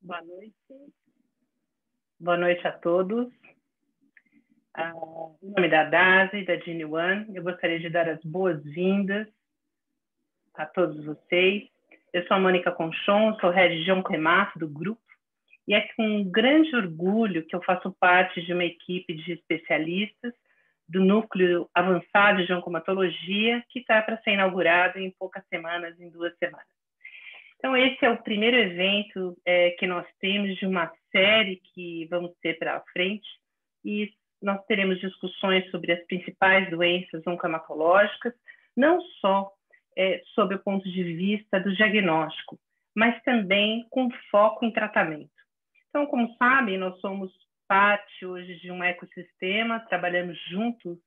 Boa noite. Boa noite a todos. Em nome da DASE, da GeneOne, eu gostaria de dar as boas-vindas a todos vocês. Eu sou a Mônica Conchon, sou head de Oncohemato do grupo, e é com grande orgulho que eu faço parte de uma equipe de especialistas do Núcleo Avançado de Oncomatologia, que está para ser inaugurado em poucas semanas, em 2 semanas. Então, esse é o primeiro evento que nós temos de uma série que vamos ter pela frente, e nós teremos discussões sobre as principais doenças oncohematológicas, não só sob o ponto de vista do diagnóstico, mas também com foco em tratamento. Então, como sabem, nós somos parte hoje de um ecossistema, trabalhamos juntos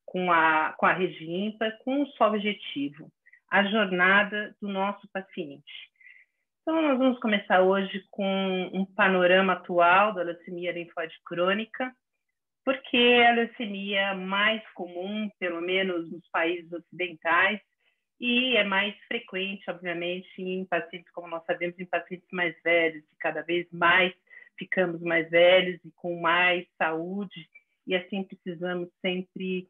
com a Rede IMPA, com um só objetivo: a jornada do nosso paciente. Então, nós vamos começar hoje com um panorama atual da leucemia linfóide crônica, porque é a leucemia mais comum, pelo menos nos países ocidentais, e é mais frequente, obviamente, em pacientes, como nós sabemos, em pacientes mais velhos, e cada vez mais ficamos mais velhos e com mais saúde, e assim precisamos sempre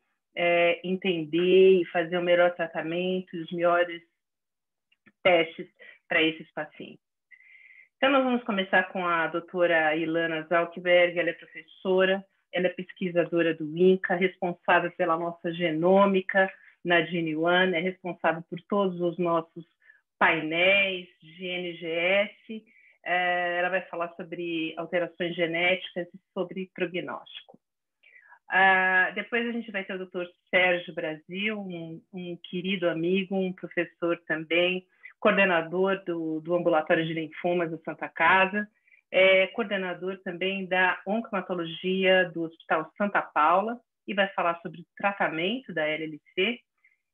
entender e fazer o melhor tratamento, os melhores testes para esses pacientes. Então, nós vamos começar com a doutora Ilana Zalkberg. Ela é professora, ela é pesquisadora do INCA, responsável pela nossa genômica na GeneOne, é responsável por todos os nossos painéis de NGS. Ela vai falar sobre alterações genéticas e sobre prognóstico. Depois a gente vai ter o doutor Sérgio Brasil, um querido amigo, um professor também, coordenador do Ambulatório de Linfomas da Santa Casa, coordenador também da oncomatologia do Hospital Santa Paula, e vai falar sobre o tratamento da LLC.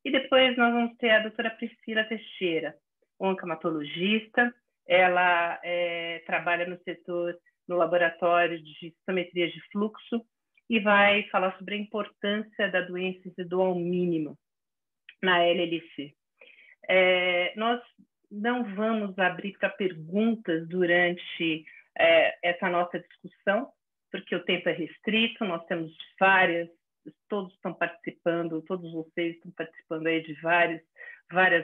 E depois nós vamos ter a doutora Priscila Teixeira, oncomatologista. Ela trabalha no setor, no laboratório de citometria de fluxo, e vai falar sobre a importância da doença residual mínima na LLC. Nós não vamos abrir para perguntas durante essa nossa discussão, porque o tempo é restrito, nós temos todos estão participando, todos vocês estão participando aí de várias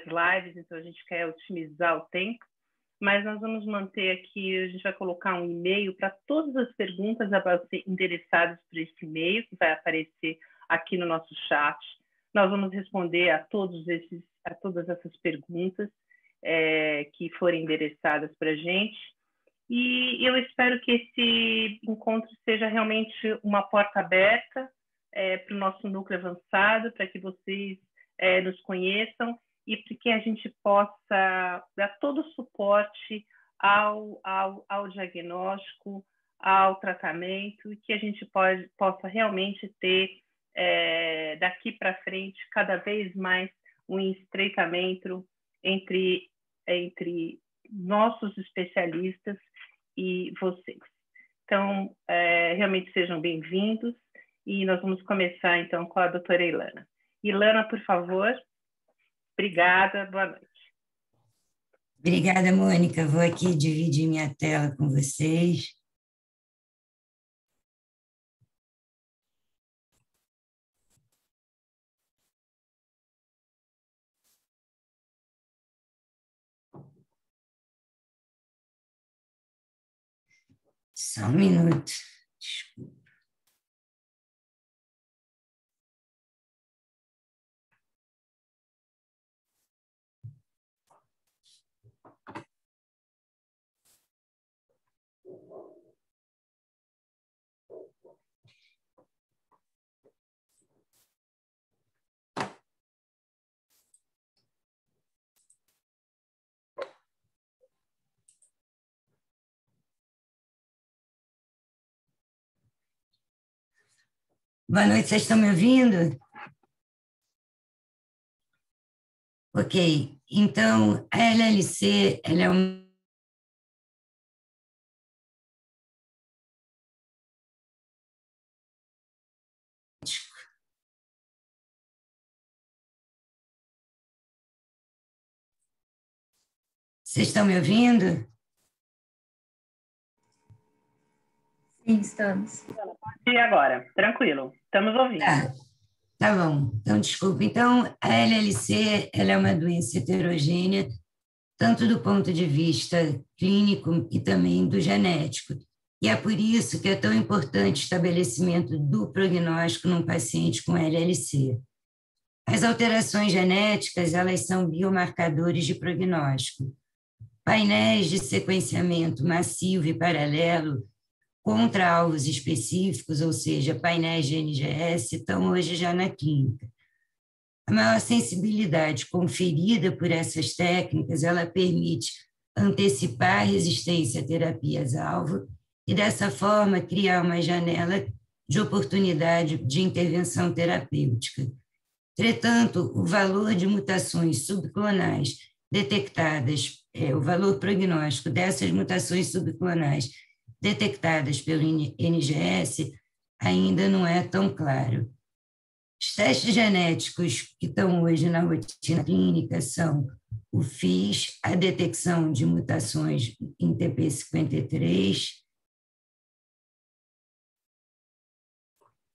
lives, então a gente quer otimizar o tempo, mas nós vamos manter aqui, a gente vai colocar um e-mail para todas as perguntas endereçadas por esse e-mail, que vai aparecer aqui no nosso chat. Nós vamos responder a todas essas perguntas que forem endereçadas para a gente. E eu espero que esse encontro seja realmente uma porta aberta para o nosso núcleo avançado, para que vocês nos conheçam e para que a gente possa dar todo o suporte ao diagnóstico, ao tratamento, e que a gente possa realmente ter, daqui para frente, cada vez mais um estreitamento entre nossos especialistas e vocês. Então, realmente sejam bem-vindos, e nós vamos começar, então, com a doutora Ilana. Ilana, por favor. Obrigada, boa noite. Obrigada, Mônica. Vou aqui dividir minha tela com vocês. Só um minuto. Desculpa. Boa noite, vocês estão me ouvindo? Ok, então a LLC ela é um Vocês estão me ouvindo? Sim, estamos. E agora? Tranquilo, estamos ouvindo. Tá bom. Então, desculpa. Então, a LLC ela é uma doença heterogênea, tanto do ponto de vista clínico e também do genético. E é por isso que é tão importante o estabelecimento do prognóstico num paciente com LLC. As alterações genéticas, elas são biomarcadores de prognóstico. Painéis de sequenciamento massivo e paralelo contra alvos específicos, ou seja, painéis de NGS, estão hoje já na clínica. A maior sensibilidade conferida por essas técnicas, ela permite antecipar a resistência a terapias-alvo e, dessa forma, criar uma janela de oportunidade de intervenção terapêutica. Entretanto, o valor de mutações subclonais detectadas, o valor prognóstico dessas mutações subclonais detectadas pelo NGS ainda não é tão claro. Os testes genéticos que estão hoje na rotina clínica são o FIS, a detecção de mutações em TP53,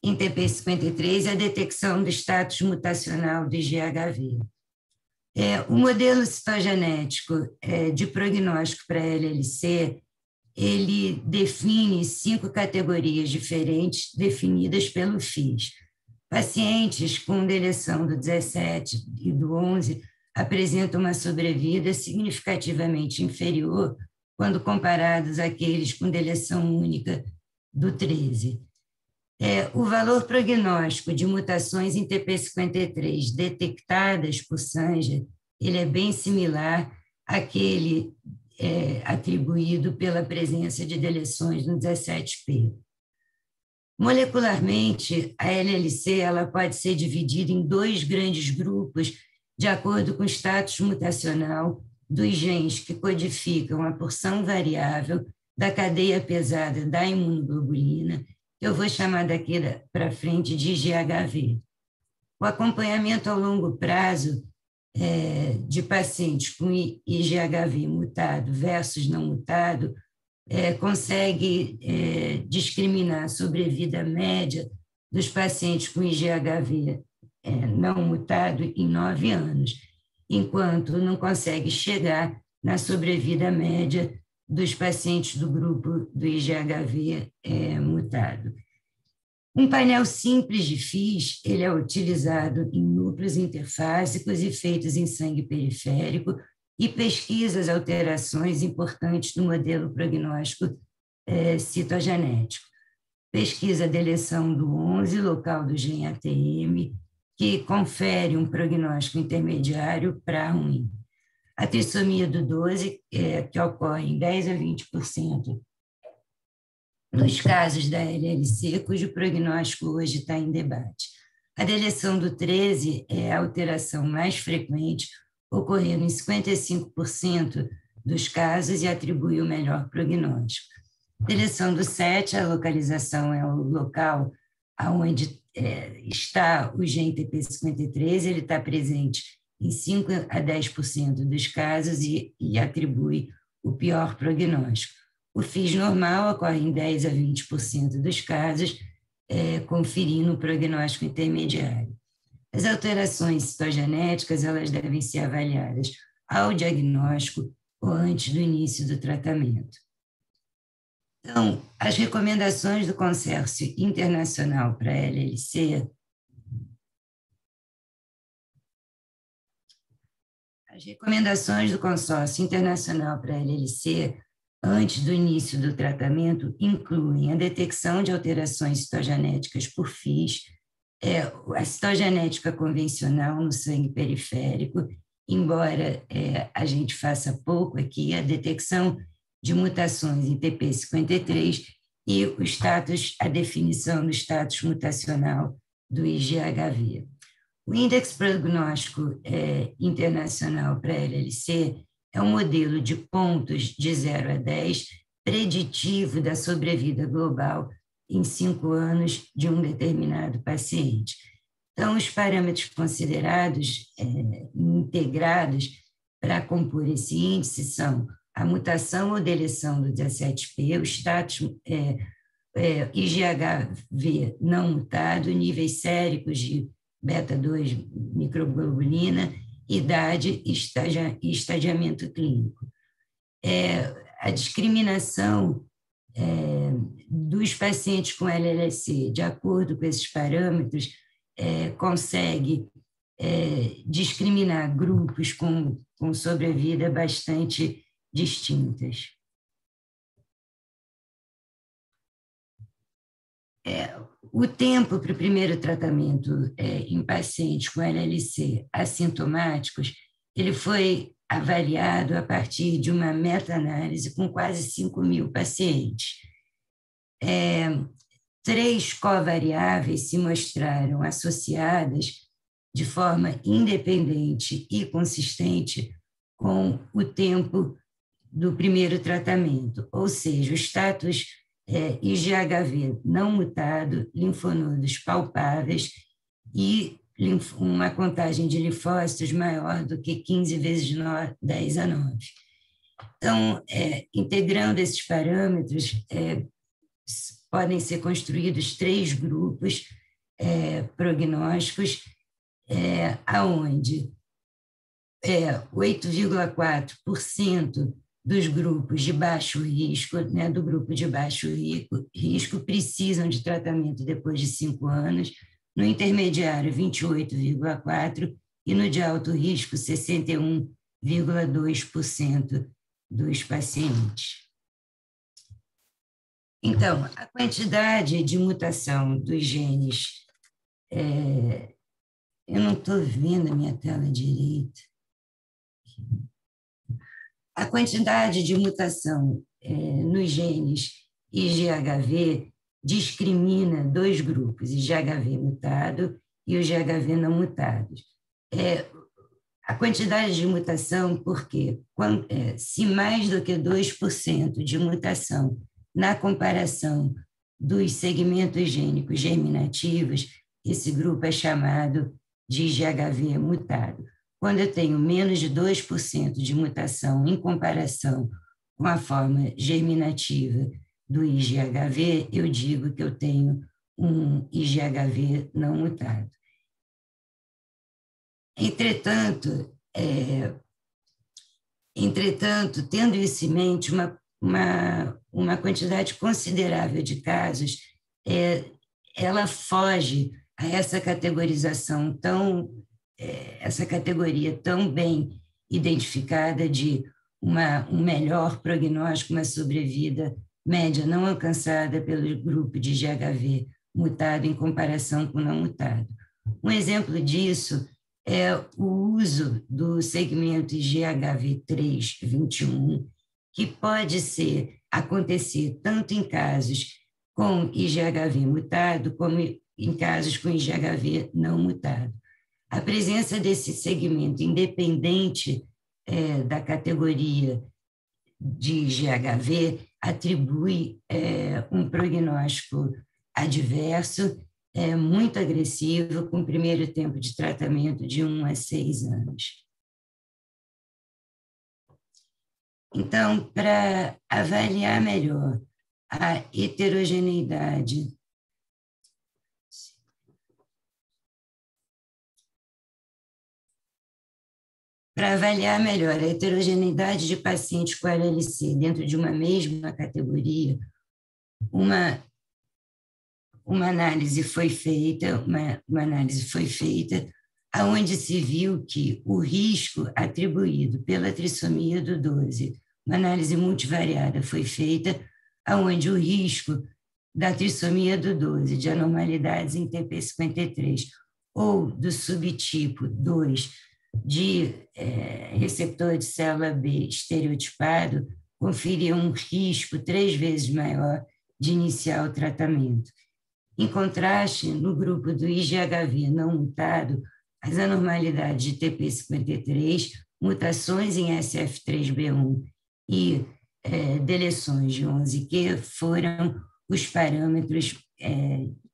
e a detecção do status mutacional do IGHV. O modelo citogenético de prognóstico para LLC, ele define 5 categorias diferentes definidas pelo FIS. Pacientes com deleção do 17 e do 11 apresentam uma sobrevida significativamente inferior quando comparados àqueles com deleção única do 13. O valor prognóstico de mutações em TP53 detectadas por Sanger, ele é bem similar àquele atribuído pela presença de deleções no 17P. Molecularmente, a LLC ela pode ser dividida em 2 grandes grupos de acordo com o status mutacional dos genes que codificam a porção variável da cadeia pesada da imunoglobulina, que eu vou chamar daqui para frente de IGHV. O acompanhamento ao longo prazo de pacientes com IGHV mutado versus não mutado consegue discriminar a sobrevida média dos pacientes com IGHV não mutado em 9 anos, enquanto não consegue chegar na sobrevida média dos pacientes do grupo do IGHV mutado. Um painel simples de FIS, ele é utilizado em núcleos interfásicos e feitos em sangue periférico e pesquisa as alterações importantes no modelo prognóstico citogenético. Pesquisa a deleção do 11, local do gene ATM, que confere um prognóstico intermediário para ruim. A trissomia do 12, que ocorre em 10 a 20% dos casos da LLC, cujo prognóstico hoje está em debate. A deleção do 13 é a alteração mais frequente, ocorrendo em 55% dos casos e atribui o melhor prognóstico. Deleção do 7, a localização é o local onde está o gene TP53, ele está presente em 5 a 10% dos casos e atribui o pior prognóstico. O FIS normal ocorre em 10 a 20% dos casos, conferindo o prognóstico intermediário. As alterações citogenéticas elas devem ser avaliadas ao diagnóstico ou antes do início do tratamento. Então, as recomendações do Consórcio Internacional para a LLC antes do início do tratamento incluem a detecção de alterações citogenéticas por FIS, a citogenética convencional no sangue periférico, embora a gente faça pouco aqui, a detecção de mutações em TP53 e a definição do status mutacional do IGHV. O Índice Prognóstico Internacional para a LLC é um modelo de pontos de 0 a 10 preditivo da sobrevida global em 5 anos de um determinado paciente. Então, os parâmetros considerados integrados para compor esse índice são a mutação ou deleção do 17P, o status IgHV não mutado, níveis séricos de beta-2 microglobulina, idade e estadiamento clínico. A discriminação dos pacientes com LLC, de acordo com esses parâmetros, consegue discriminar grupos com sobrevida bastante distintas. O tempo para o primeiro tratamento em pacientes com LLC assintomáticos, ele foi avaliado a partir de uma meta-análise com quase 5.000 pacientes. 3 covariáveis se mostraram associadas de forma independente e consistente com o tempo do primeiro tratamento, ou seja, o status IgHV não mutado, linfonodos palpáveis e uma contagem de linfócitos maior do que 15 vezes 10 a 9. Então, integrando esses parâmetros, podem ser construídos 3 grupos prognósticos, aonde 8,4% dos grupos de baixo risco, do grupo de baixo risco, precisam de tratamento depois de 5 anos, no intermediário, 28,4%, e no de alto risco, 61,2% dos pacientes. Então, a quantidade de mutação dos genes, eu não estou vendo a minha tela direita. A quantidade de mutação nos genes IgHV discrimina 2 grupos, IgHV mutado e o IgHV não mutado. A quantidade de mutação, porque se mais do que 2% de mutação na comparação dos segmentos gênicos germinativos, esse grupo é chamado de IgHV mutado. Quando eu tenho menos de 2% de mutação em comparação com a forma germinativa do IgHV, eu digo que eu tenho um IgHV não mutado. Entretanto, tendo isso em mente, uma quantidade considerável de casos, ela foge a essa categorização essa categoria tão bem identificada de um melhor prognóstico, uma sobrevida média não alcançada pelo grupo de IgHV mutado em comparação com não mutado. Um exemplo disso é o uso do segmento IgHV3-21, que pode acontecer tanto em casos com IgHV mutado como em casos com IgHV não mutado. A presença desse segmento, independente da categoria de IgHV, atribui um prognóstico adverso, muito agressivo, com primeiro tempo de tratamento de 1 a 6 anos. Então, para avaliar melhor a heterogeneidade de pacientes com LLC dentro de uma mesma categoria, uma análise foi feita, onde se viu que o risco atribuído pela trissomia do 12, uma análise multivariada foi feita, onde o risco da trissomia do 12, de anormalidades em TP53, ou do subtipo 2, de receptor de célula B estereotipado, conferia um risco 3 vezes maior de iniciar o tratamento. Em contraste, no grupo do IgHV não mutado, as anormalidades de TP53, mutações em SF3B1 e deleções de 11q foram os parâmetros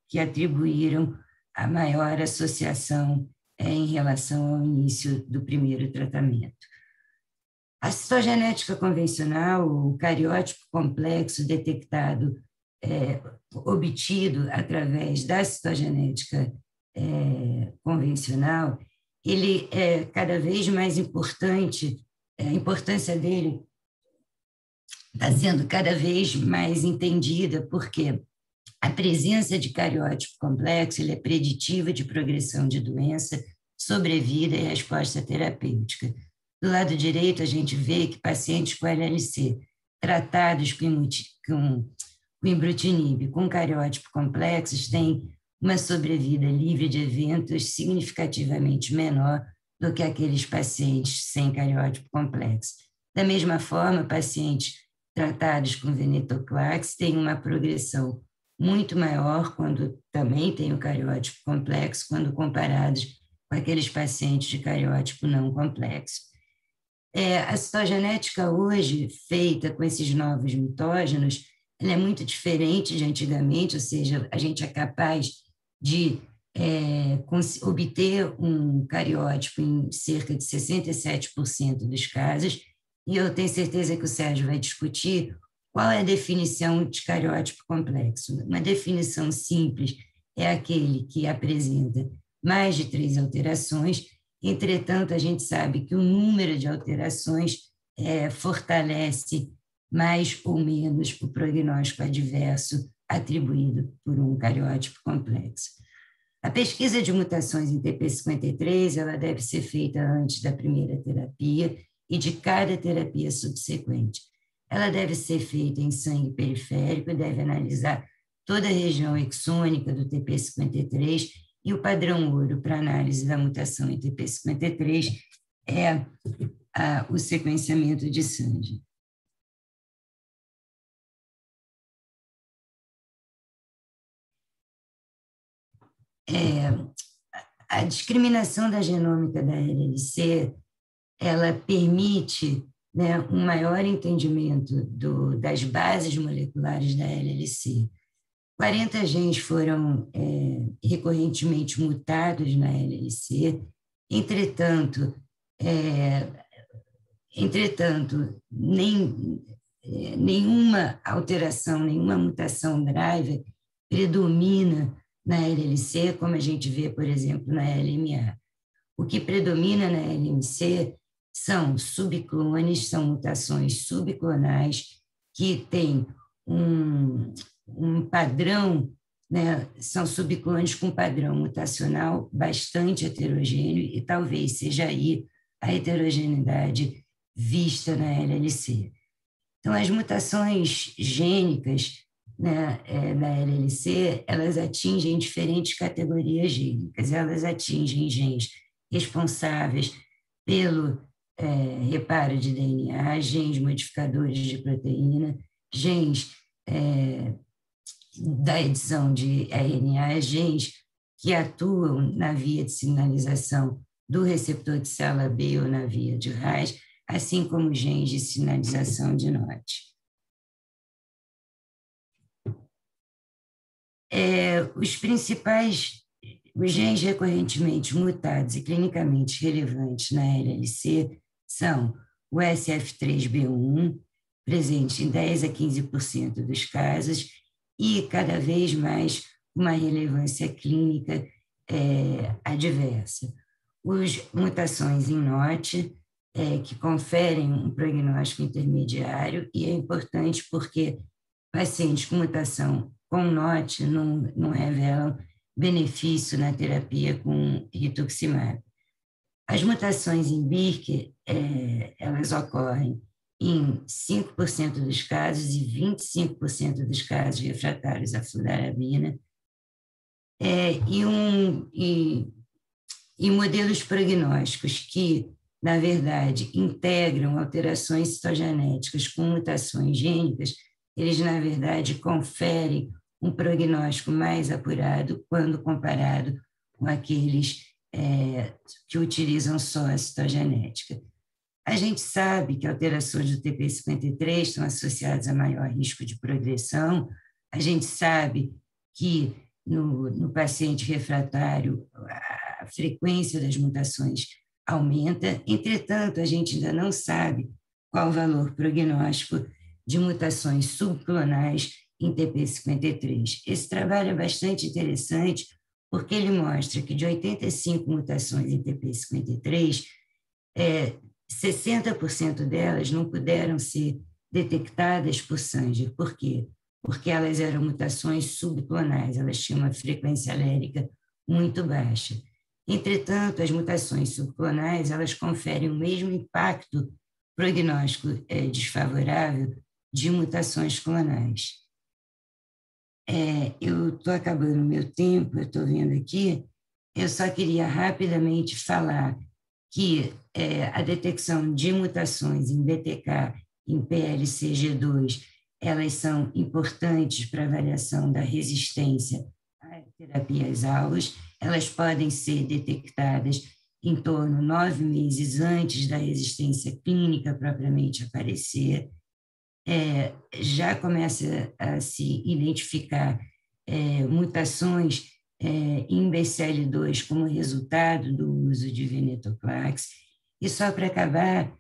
que atribuíram a maior associação em relação ao início do primeiro tratamento. A citogenética convencional, o cariótipo complexo detectado obtido através da citogenética convencional, ele é cada vez mais importante, a importância dele está sendo cada vez mais entendida, porque a presença de cariótipo complexo ele é preditiva de progressão de doença, sobrevida e resposta terapêutica. Do lado direito, a gente vê que pacientes com LLC tratados com ibrutinib, com cariótipo complexos, têm uma sobrevida livre de eventos significativamente menor do que aqueles pacientes sem cariótipo complexo. Da mesma forma, pacientes tratados com venetoclax têm uma progressão muito maior quando também tem o cariótipo complexo, quando comparados com aqueles pacientes de cariótipo não complexo. A citogenética hoje, feita com esses novos mitógenos, ela é muito diferente de antigamente, ou seja, a gente é capaz de obter um cariótipo em cerca de 67% dos casos, e eu tenho certeza que o Sérgio vai discutir qual é a definição de cariótipo complexo. Uma definição simples é aquele que apresenta mais de 3 alterações. Entretanto, a gente sabe que o número de alterações fortalece mais ou menos o prognóstico adverso atribuído por um cariótipo complexo. A pesquisa de mutações em TP53 ela deve ser feita antes da primeira terapia e de cada terapia subsequente. Ela deve ser feita em sangue periférico e deve analisar toda a região exônica do TP53, e o padrão ouro para análise da mutação em TP53 é o sequenciamento de sangue. A discriminação da genômica da LLC ela permite, né, um maior entendimento das bases moleculares da LLC. 40 genes foram recorrentemente mutados na LLC, entretanto, nenhuma alteração, nenhuma mutação driver predomina na LLC, como a gente vê, por exemplo, na LMA. O que predomina na LMC são subclones, são mutações subclonais que têm um padrão, né, são subclones com padrão mutacional bastante heterogêneo, e talvez seja aí a heterogeneidade vista na LLC. Então, as mutações gênicas, né, na LLC, elas atingem diferentes categorias gênicas. Elas atingem genes responsáveis pelo reparo de DNA, genes modificadores de proteína, genes da edição de RNA, genes que atuam na via de sinalização do receptor de célula B ou na via de RAS, assim como genes de sinalização de NOT. Os genes recorrentemente mutados e clinicamente relevantes na LLC são o SF3B1, presente em 10 a 15% dos casos, e cada vez mais uma relevância clínica adversa. As mutações em NOT, que conferem um prognóstico intermediário, e é importante porque pacientes com mutação com NOT não revelam benefício na terapia com rituximab. As mutações em BRCA, elas ocorrem em 5% dos casos e 25% dos casos refratários à fludarabina, e modelos prognósticos que, na verdade, integram alterações citogenéticas com mutações gênicas, eles, na verdade, conferem um prognóstico mais apurado quando comparado com aqueles que utilizam só a citogenética. A gente sabe que alterações do TP53 estão associadas a maior risco de progressão. A gente sabe que no paciente refratário a frequência das mutações aumenta. Entretanto, a gente ainda não sabe qual o valor prognóstico de mutações subclonais em TP53. Esse trabalho é bastante interessante porque ele mostra que de 85 mutações em TP53, 60% delas não puderam ser detectadas por Sanger. Por quê? Porque elas eram mutações subclonais, elas tinham uma frequência alérica muito baixa. Entretanto, as mutações subclonais, elas conferem o mesmo impacto prognóstico desfavorável de mutações clonais. Eu estou acabando o meu tempo, eu estou vendo aqui, eu só queria rapidamente falar que a detecção de mutações em BTK, em PLCG2, elas são importantes para a avaliação da resistência a terapias alvos. Elas podem ser detectadas em torno de 9 meses antes da resistência clínica propriamente aparecer. Já começa a se identificar mutações em BCL2 como resultado do uso de venetoclax. E só para acabar,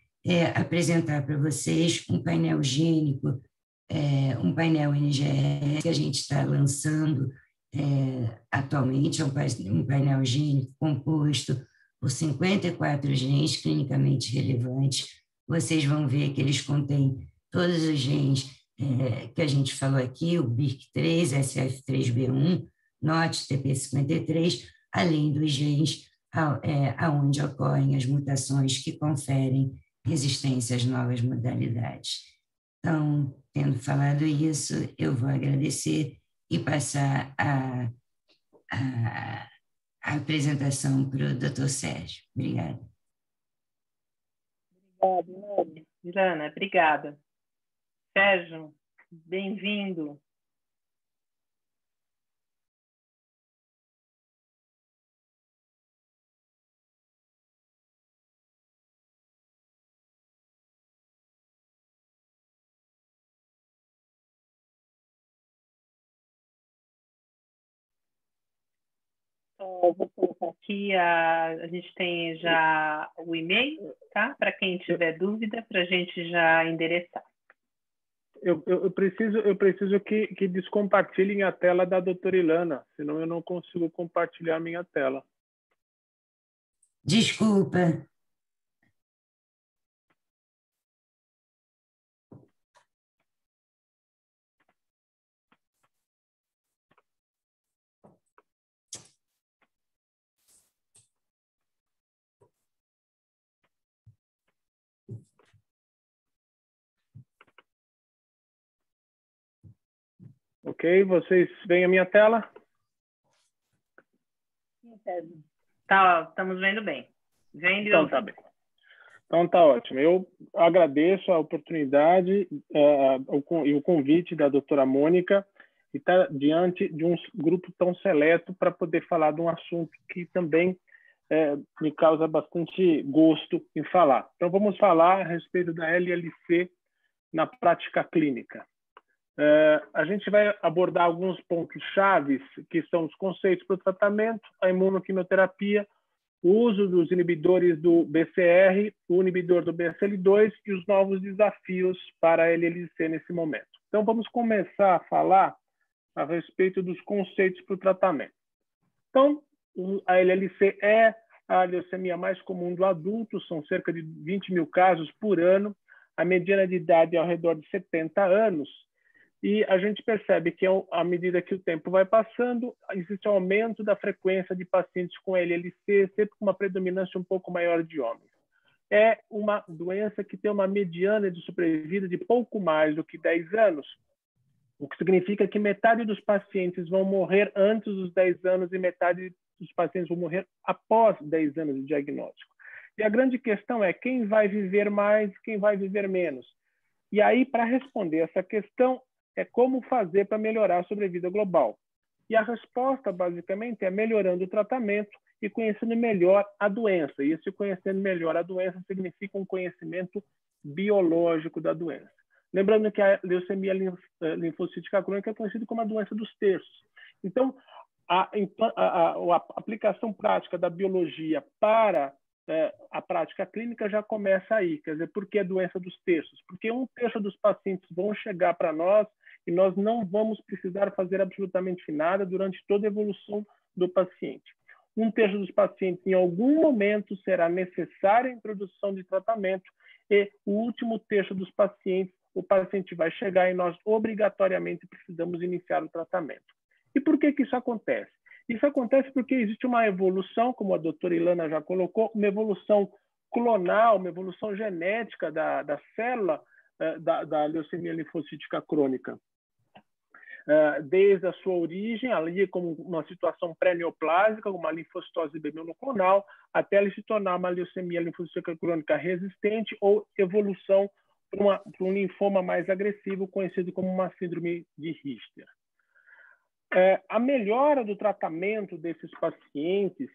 apresentar para vocês um painel gênico, um painel NGS que a gente está lançando atualmente, é um painel gênico composto por 54 genes clinicamente relevantes. Vocês vão ver que eles contêm todos os genes que a gente falou aqui, o BIRC3, SF3B1, NOT, TP53, além dos genes aonde ocorrem as mutações que conferem resistência às novas modalidades. Então, tendo falado isso, eu vou agradecer e passar a apresentação para o Dr. Sérgio. Obrigada. Obrigada, Ilana. Obrigada. Sérgio, bem-vindo. Vou colocar aqui, a gente tem já o e-mail, tá? Para quem tiver dúvida, para a gente já endereçar. Eu preciso que descompartilhem a tela da doutora Ilana, senão eu não consigo compartilhar minha tela. Desculpa. Ok, vocês veem a minha tela? Tá, estamos vendo bem. Vendo Então tá bem. Então tá ótimo. Eu agradeço a oportunidade e o convite da doutora Mônica e estar diante de um grupo tão seleto para poder falar de um assunto que também me causa bastante gosto em falar. Então vamos falar a respeito da LLC na prática clínica. A gente vai abordar alguns pontos chaves, que são os conceitos para o tratamento, a imunoquimioterapia, o uso dos inibidores do BCR, o inibidor do BCL2 e os novos desafios para a LLC nesse momento. Então, vamos começar a falar a respeito dos conceitos para o tratamento. Então, a LLC é a leucemia mais comum do adulto, são cerca de 20 mil casos por ano, a mediana de idade é ao redor de 70 anos, e a gente percebe que, à medida que o tempo vai passando, existe um aumento da frequência de pacientes com LLC, sempre com uma predominância um pouco maior de homens. É uma doença que tem uma mediana de sobrevida de pouco mais do que 10 anos, o que significa que metade dos pacientes vão morrer antes dos 10 anos e metade dos pacientes vão morrer após 10 anos de diagnóstico. E a grande questão é quem vai viver mais, quem vai viver menos. E aí, para responder essa questão, é como fazer para melhorar a sobrevida global. E a resposta, basicamente, é melhorando o tratamento e conhecendo melhor a doença. E esse conhecendo melhor a doença significa um conhecimento biológico da doença. Lembrando que a leucemia linfocítica crônica é conhecida como a doença dos terços. Então, a aplicação prática da biologia para a prática clínica já começa aí. Quer dizer, por que a doença dos terços? Porque 1/3 dos pacientes vão chegar para nós e nós não vamos precisar fazer absolutamente nada durante toda a evolução do paciente. Um terço dos pacientes, em algum momento, será necessária a introdução de tratamento, e o último terço dos pacientes, o paciente vai chegar e nós obrigatoriamente precisamos iniciar o tratamento. E por que isso acontece? Isso acontece porque existe uma evolução, como a doutora Ilana já colocou, uma evolução clonal, uma evolução genética da célula da leucemia linfocítica crônica. Desde a sua origem, ali como uma situação pré-neoplásica, uma linfocitose B monoclonal, até ela se tornar uma leucemia linfocítica crônica resistente ou evolução para um linfoma mais agressivo, conhecido como uma síndrome de Richter. A melhora do tratamento desses pacientes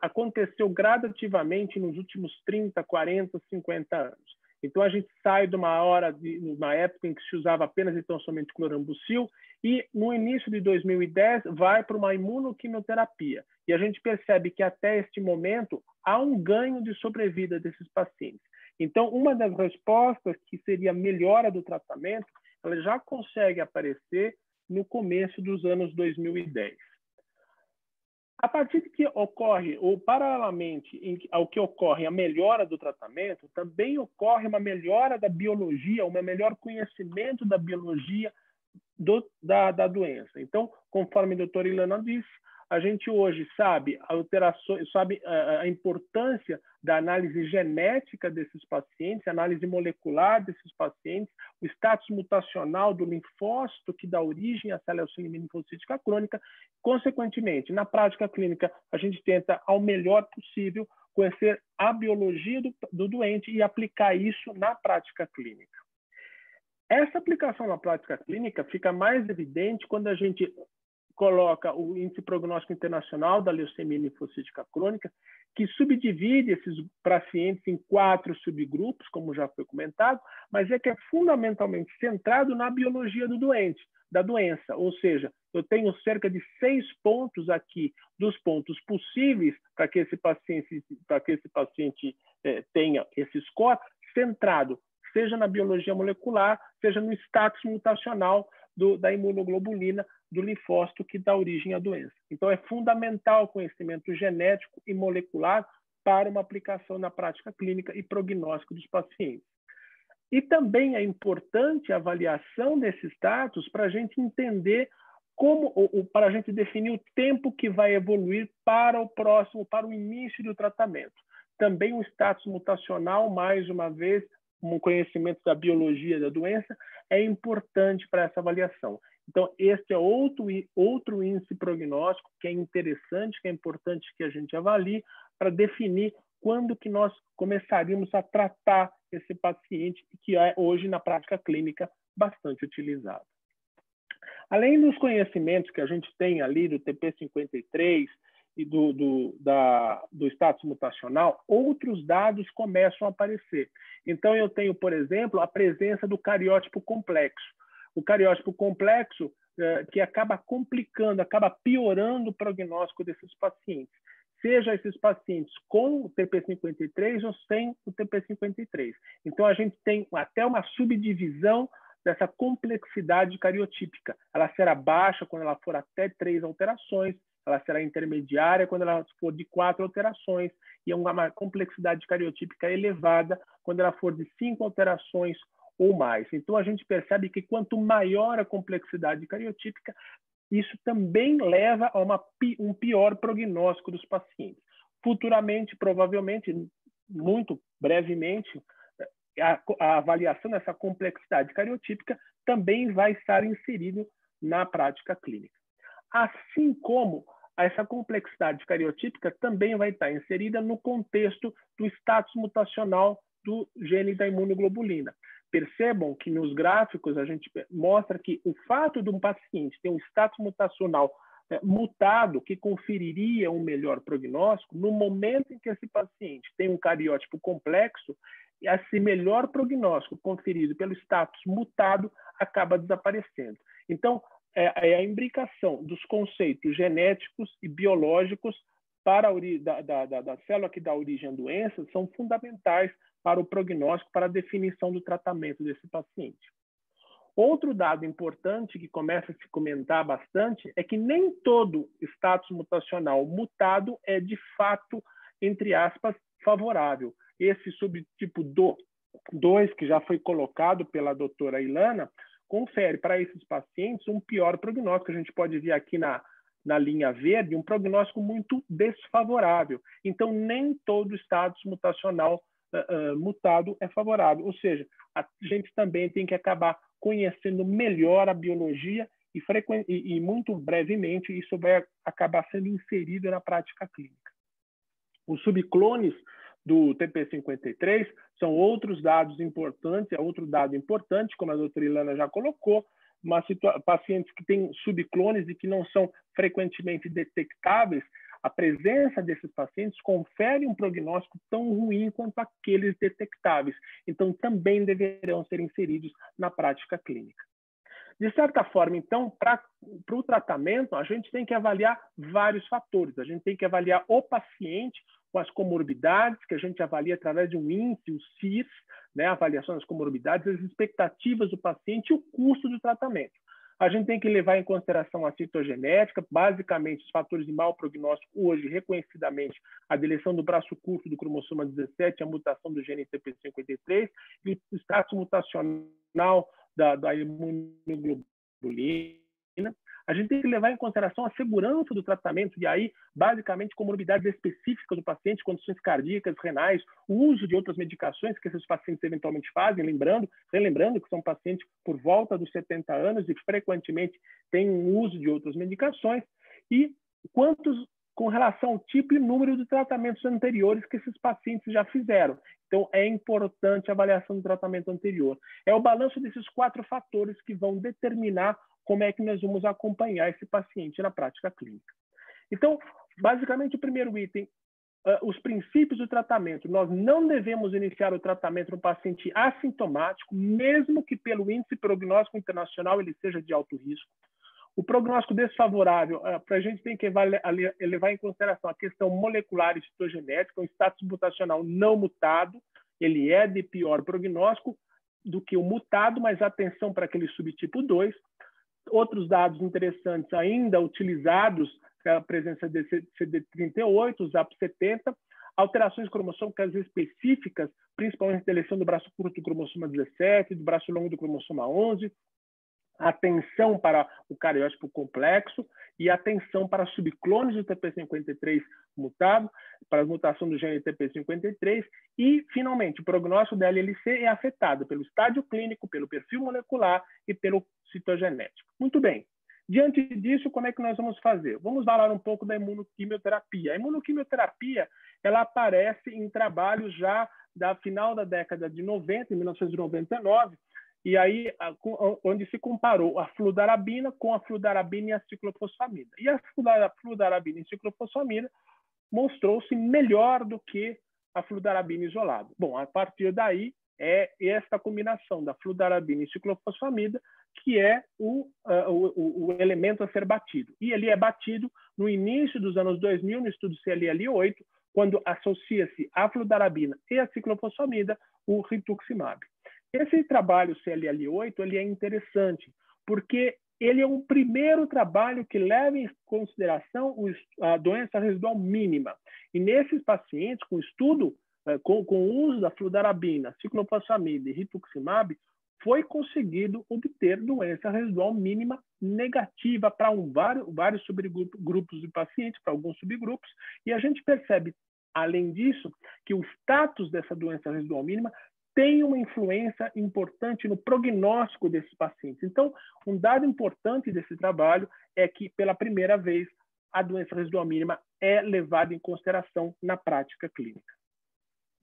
aconteceu gradativamente nos últimos 30, 40, 50 anos. Então, a gente sai de uma época em que se usava apenas e tão somente clorambucil e, no início de 2010, vai para uma imunoquimioterapia. E a gente percebe que, até este momento, há um ganho de sobrevida desses pacientes. Então, uma das respostas, que seria a melhora do tratamento, ela já consegue aparecer no começo dos anos 2010. A partir de que ocorre, ou paralelamente ao que ocorre a melhora do tratamento, também ocorre uma melhora da biologia, um melhor conhecimento da biologia da doença. Então, conforme a doutora Ilana disse, a gente hoje sabe a importância da análise genética desses pacientes, a análise molecular desses pacientes, o status mutacional do linfócito que dá origem à leucemia linfocítica crônica. Consequentemente, na prática clínica, a gente tenta, ao melhor possível, conhecer a biologia do doente e aplicar isso na prática clínica. Essa aplicação na prática clínica fica mais evidente quando a gente coloca o índice prognóstico internacional da leucemia linfocítica crônica, que subdivide esses pacientes em 4 subgrupos, como já foi comentado, mas que é fundamentalmente centrado na biologia da doença. Ou seja, eu tenho cerca de 6 pontos aqui dos pontos possíveis para que esse paciente tenha esse score centrado, seja na biologia molecular, seja no status mutacional da imunoglobulina do linfócito que dá origem à doença. Então, é fundamental o conhecimento genético e molecular para uma aplicação na prática clínica e prognóstico dos pacientes. E também é importante a avaliação desse status para a gente entender para a gente definir o tempo que vai evoluir para o início do tratamento. Também o status mutacional, mais uma vez, um conhecimento da biologia da doença, é importante para essa avaliação. Então, este é outro índice prognóstico que é interessante, que é importante que a gente avalie para definir quando que nós começaríamos a tratar esse paciente, que é hoje na prática clínica bastante utilizado. Além dos conhecimentos que a gente tem ali do TP53 e do status mutacional, outros dados começam a aparecer. Então, eu tenho, por exemplo, a presença do cariótipo complexo. O cariótipo complexo que acaba complicando, acaba piorando o prognóstico desses pacientes. Seja esses pacientes com o TP53 ou sem o TP53. Então, a gente tem até uma subdivisão dessa complexidade cariotípica. Ela será baixa quando ela for até 3 alterações, ela será intermediária quando ela for de 4 alterações, e uma complexidade cariotípica elevada quando ela for de 5 alterações ou mais. Então, a gente percebe que quanto maior a complexidade cariotípica, isso também leva a um pior prognóstico dos pacientes. Futuramente, provavelmente, muito brevemente, a avaliação dessa complexidade cariotípica também vai estar inserido na prática clínica. Assim como essa complexidade cariotípica também vai estar inserida no contexto do status mutacional do gene da imunoglobulina. Percebam que nos gráficos a gente mostra que o fato de um paciente ter um status mutacional mutado, que conferiria um melhor prognóstico, no momento em que esse paciente tem um cariótipo complexo, esse melhor prognóstico conferido pelo status mutado acaba desaparecendo. Então, a imbricação dos conceitos genéticos e biológicos da célula que dá origem à doença são fundamentais para o prognóstico, para a definição do tratamento desse paciente. Outro dado importante que começa a se comentar bastante é que nem todo status mutacional mutado é, de fato, entre aspas, favorável. Esse subtipo 2, que já foi colocado pela doutora Ilana, confere para esses pacientes um pior prognóstico. A gente pode ver aqui na linha verde um prognóstico muito desfavorável. Então, nem todo status mutacional mutado é favorável. Ou seja, a gente também tem que acabar conhecendo melhor a biologia e muito brevemente isso vai acabar sendo inserido na prática clínica. Os subclones do TP53 são outros dados importantes, é outro dado importante, como a doutora Ilana já colocou, pacientes que têm subclones e que não são frequentemente detectáveis, a presença desses pacientes confere um prognóstico tão ruim quanto aqueles detectáveis. Então, também deverão ser inseridos na prática clínica. De certa forma, então, para o tratamento, a gente tem que avaliar vários fatores. A gente tem que avaliar o paciente com as comorbidades, que a gente avalia através de um índice, o CIS, né, a avaliação das comorbidades, as expectativas do paciente e o custo do tratamento. A gente tem que levar em consideração a citogenética, basicamente os fatores de mau prognóstico hoje, reconhecidamente, a deleção do braço curto do cromossoma 17, a mutação do gene TP53 e o status mutacional da imunoglobulina. A gente tem que levar em consideração a segurança do tratamento, e aí, basicamente, comorbidades específicas do paciente, condições cardíacas, renais, o uso de outras medicações que esses pacientes eventualmente fazem, relembrando que são pacientes por volta dos 70 anos e frequentemente têm um uso de outras medicações, e com relação ao tipo e número de tratamentos anteriores que esses pacientes já fizeram. Então, é importante a avaliação do tratamento anterior. É o balanço desses 4 fatores que vão determinar como é que nós vamos acompanhar esse paciente na prática clínica. Então, basicamente, o primeiro item, os princípios do tratamento. Nós não devemos iniciar o tratamento no paciente assintomático, mesmo que pelo índice prognóstico internacional ele seja de alto risco. O prognóstico desfavorável, a gente tem que levar em consideração a questão molecular e citogenética, um status mutacional não mutado, ele é de pior prognóstico do que o mutado, mas atenção para aquele subtipo 2. Outros dados interessantes ainda utilizados, a presença de CD38, o ZAP70, alterações cromossômicas específicas, principalmente deleção do braço curto do cromossoma 17, do braço longo do cromossoma 11, atenção para o cariótipo complexo e atenção para subclones do TP53 mutado, para a mutação do gene TP53 e, finalmente, o prognóstico da LLC é afetado pelo estádio clínico, pelo perfil molecular e pelo citogenético. Muito bem. Diante disso, como é que nós vamos fazer? Vamos falar um pouco da imunoquimioterapia. A imunoquimioterapia, ela aparece em trabalhos já da final da década de 90, em 1999, e aí onde se comparou a fludarabina com a fludarabina e a ciclofosfamida. E a fludarabina e ciclofosfamida mostrou-se melhor do que a fludarabina isolada. Bom, a partir daí é esta combinação da fludarabina e ciclofosfamida que é o elemento a ser batido. E ele é batido no início dos anos 2000, no estudo CLL8, quando associa-se a fludarabina e a ciclofosfamida, o rituximab. Esse trabalho CLL8 ele é interessante, porque ele é um primeiro trabalho que leva em consideração a doença residual mínima. E nesses pacientes, com estudo, com o uso da fludarabina, ciclofosfamida e rituximab, foi conseguido obter doença residual mínima negativa para vários subgrupos de pacientes, para alguns subgrupos, e a gente percebe, além disso, que o status dessa doença residual mínima tem uma influência importante no prognóstico desses pacientes. Então, um dado importante desse trabalho é que, pela primeira vez, a doença residual mínima é levada em consideração na prática clínica.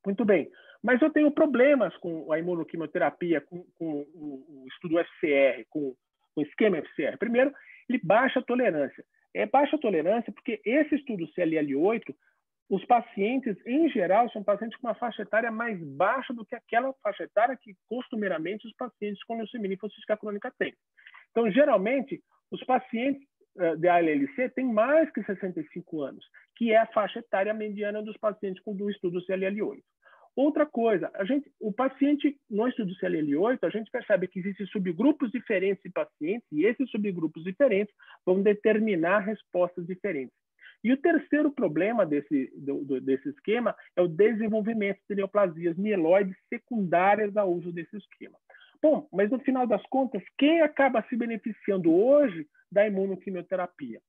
Muito bem, mas eu tenho problemas com a imunoquimioterapia, com o estudo FCR, com o esquema FCR. Primeiro, ele baixa a tolerância. É baixa a tolerância porque esse estudo CLL8, os pacientes, em geral, são pacientes com uma faixa etária mais baixa do que aquela faixa etária que, costumeiramente, os pacientes com leucemia linfocítica crônica têm. Então, geralmente, os pacientes de ALLC têm mais que 65 anos, que é a faixa etária mediana dos pacientes do estudo CLL8. Outra coisa, o paciente, no estudo CLL8, a gente percebe que existem subgrupos diferentes de pacientes, e esses subgrupos diferentes vão determinar respostas diferentes. E o terceiro problema desse esquema é o desenvolvimento de neoplasias mieloides secundárias ao uso desse esquema. Bom, mas no final das contas, quem acaba se beneficiando hoje da imunoquimioterapia?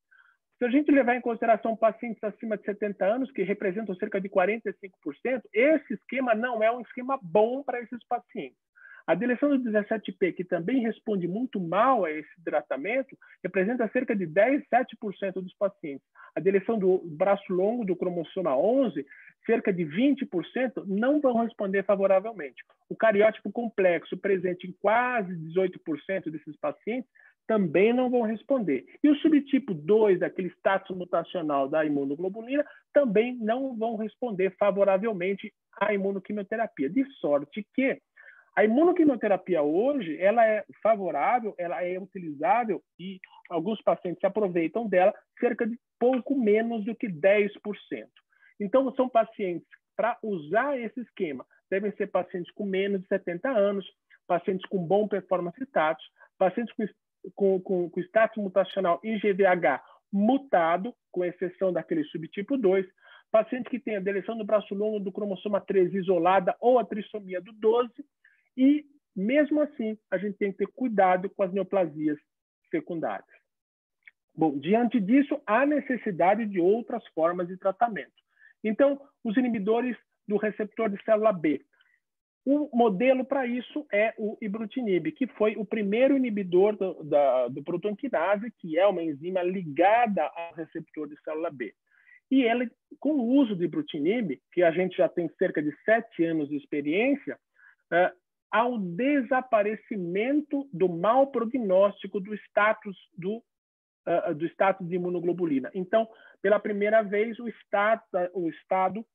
Se a gente levar em consideração pacientes acima de 70 anos, que representam cerca de 45%, esse esquema não é um esquema bom para esses pacientes. A deleção do 17p, que também responde muito mal a esse tratamento, representa cerca de 7% dos pacientes. A deleção do braço longo do cromossoma 11, cerca de 20%, não vão responder favoravelmente. O cariótipo complexo, presente em quase 18% desses pacientes, também não vão responder. E o subtipo 2, daquele status mutacional da imunoglobulina, também não vão responder favoravelmente à imunoquimioterapia. De sorte que a imunoquimioterapia hoje, ela é favorável, ela é utilizável e alguns pacientes se aproveitam dela cerca de pouco menos do que 10%. Então, são pacientes, para usar esse esquema, devem ser pacientes com menos de 70 anos, pacientes com bom performance status, pacientes com status mutacional IGVH mutado, com exceção daquele subtipo 2, pacientes que têm a deleção do braço longo do cromossoma 13 isolada ou a trissomia do 12, e, mesmo assim, a gente tem que ter cuidado com as neoplasias secundárias. Bom, diante disso, há necessidade de outras formas de tratamento. Então, os inibidores do receptor de célula B. O modelo para isso é o ibrutinib, que foi o primeiro inibidor do protonquinase, que é uma enzima ligada ao receptor de célula B. E ele, com o uso do ibrutinib, que a gente já tem cerca de 7 anos de experiência, há o desaparecimento do mau prognóstico do status de imunoglobulina. Então, pela primeira vez, o status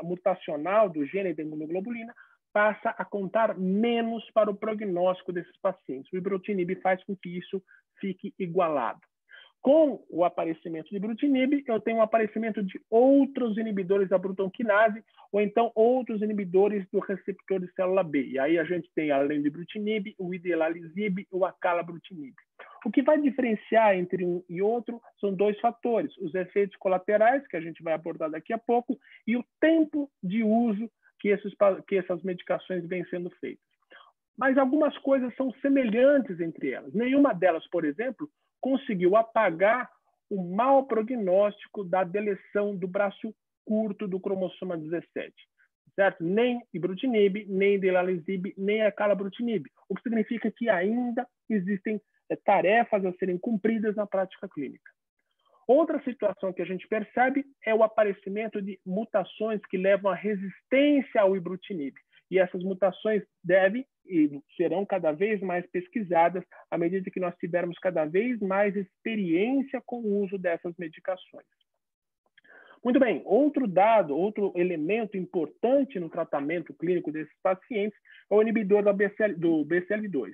mutacional do gene da imunoglobulina passa a contar menos para o prognóstico desses pacientes. O ibrutinib faz com que isso fique igualado. Com o aparecimento de ibrutinib, eu tenho o aparecimento de outros inibidores da protonquinase, ou então outros inibidores do receptor de célula B. E aí a gente tem, além do ibrutinib, o idelalisib e o acalabrutinib. O que vai diferenciar entre um e outro são 2 fatores: os efeitos colaterais, que a gente vai abordar daqui a pouco, e o tempo de uso que essas medicações vêm sendo feitas. Mas algumas coisas são semelhantes entre elas. Nenhuma delas, por exemplo, conseguiu apagar o mau prognóstico da deleção do braço curto do cromossoma 17. Certo? Nem ibrutinib, nem idelalisib, nem acalabrutinib. O que significa que ainda existem tarefas a serem cumpridas na prática clínica. Outra situação que a gente percebe é o aparecimento de mutações que levam à resistência ao ibrutinib. E essas mutações devem e serão cada vez mais pesquisadas à medida que nós tivermos cada vez mais experiência com o uso dessas medicações. Muito bem, outro elemento importante no tratamento clínico desses pacientes é o inibidor do BCL2.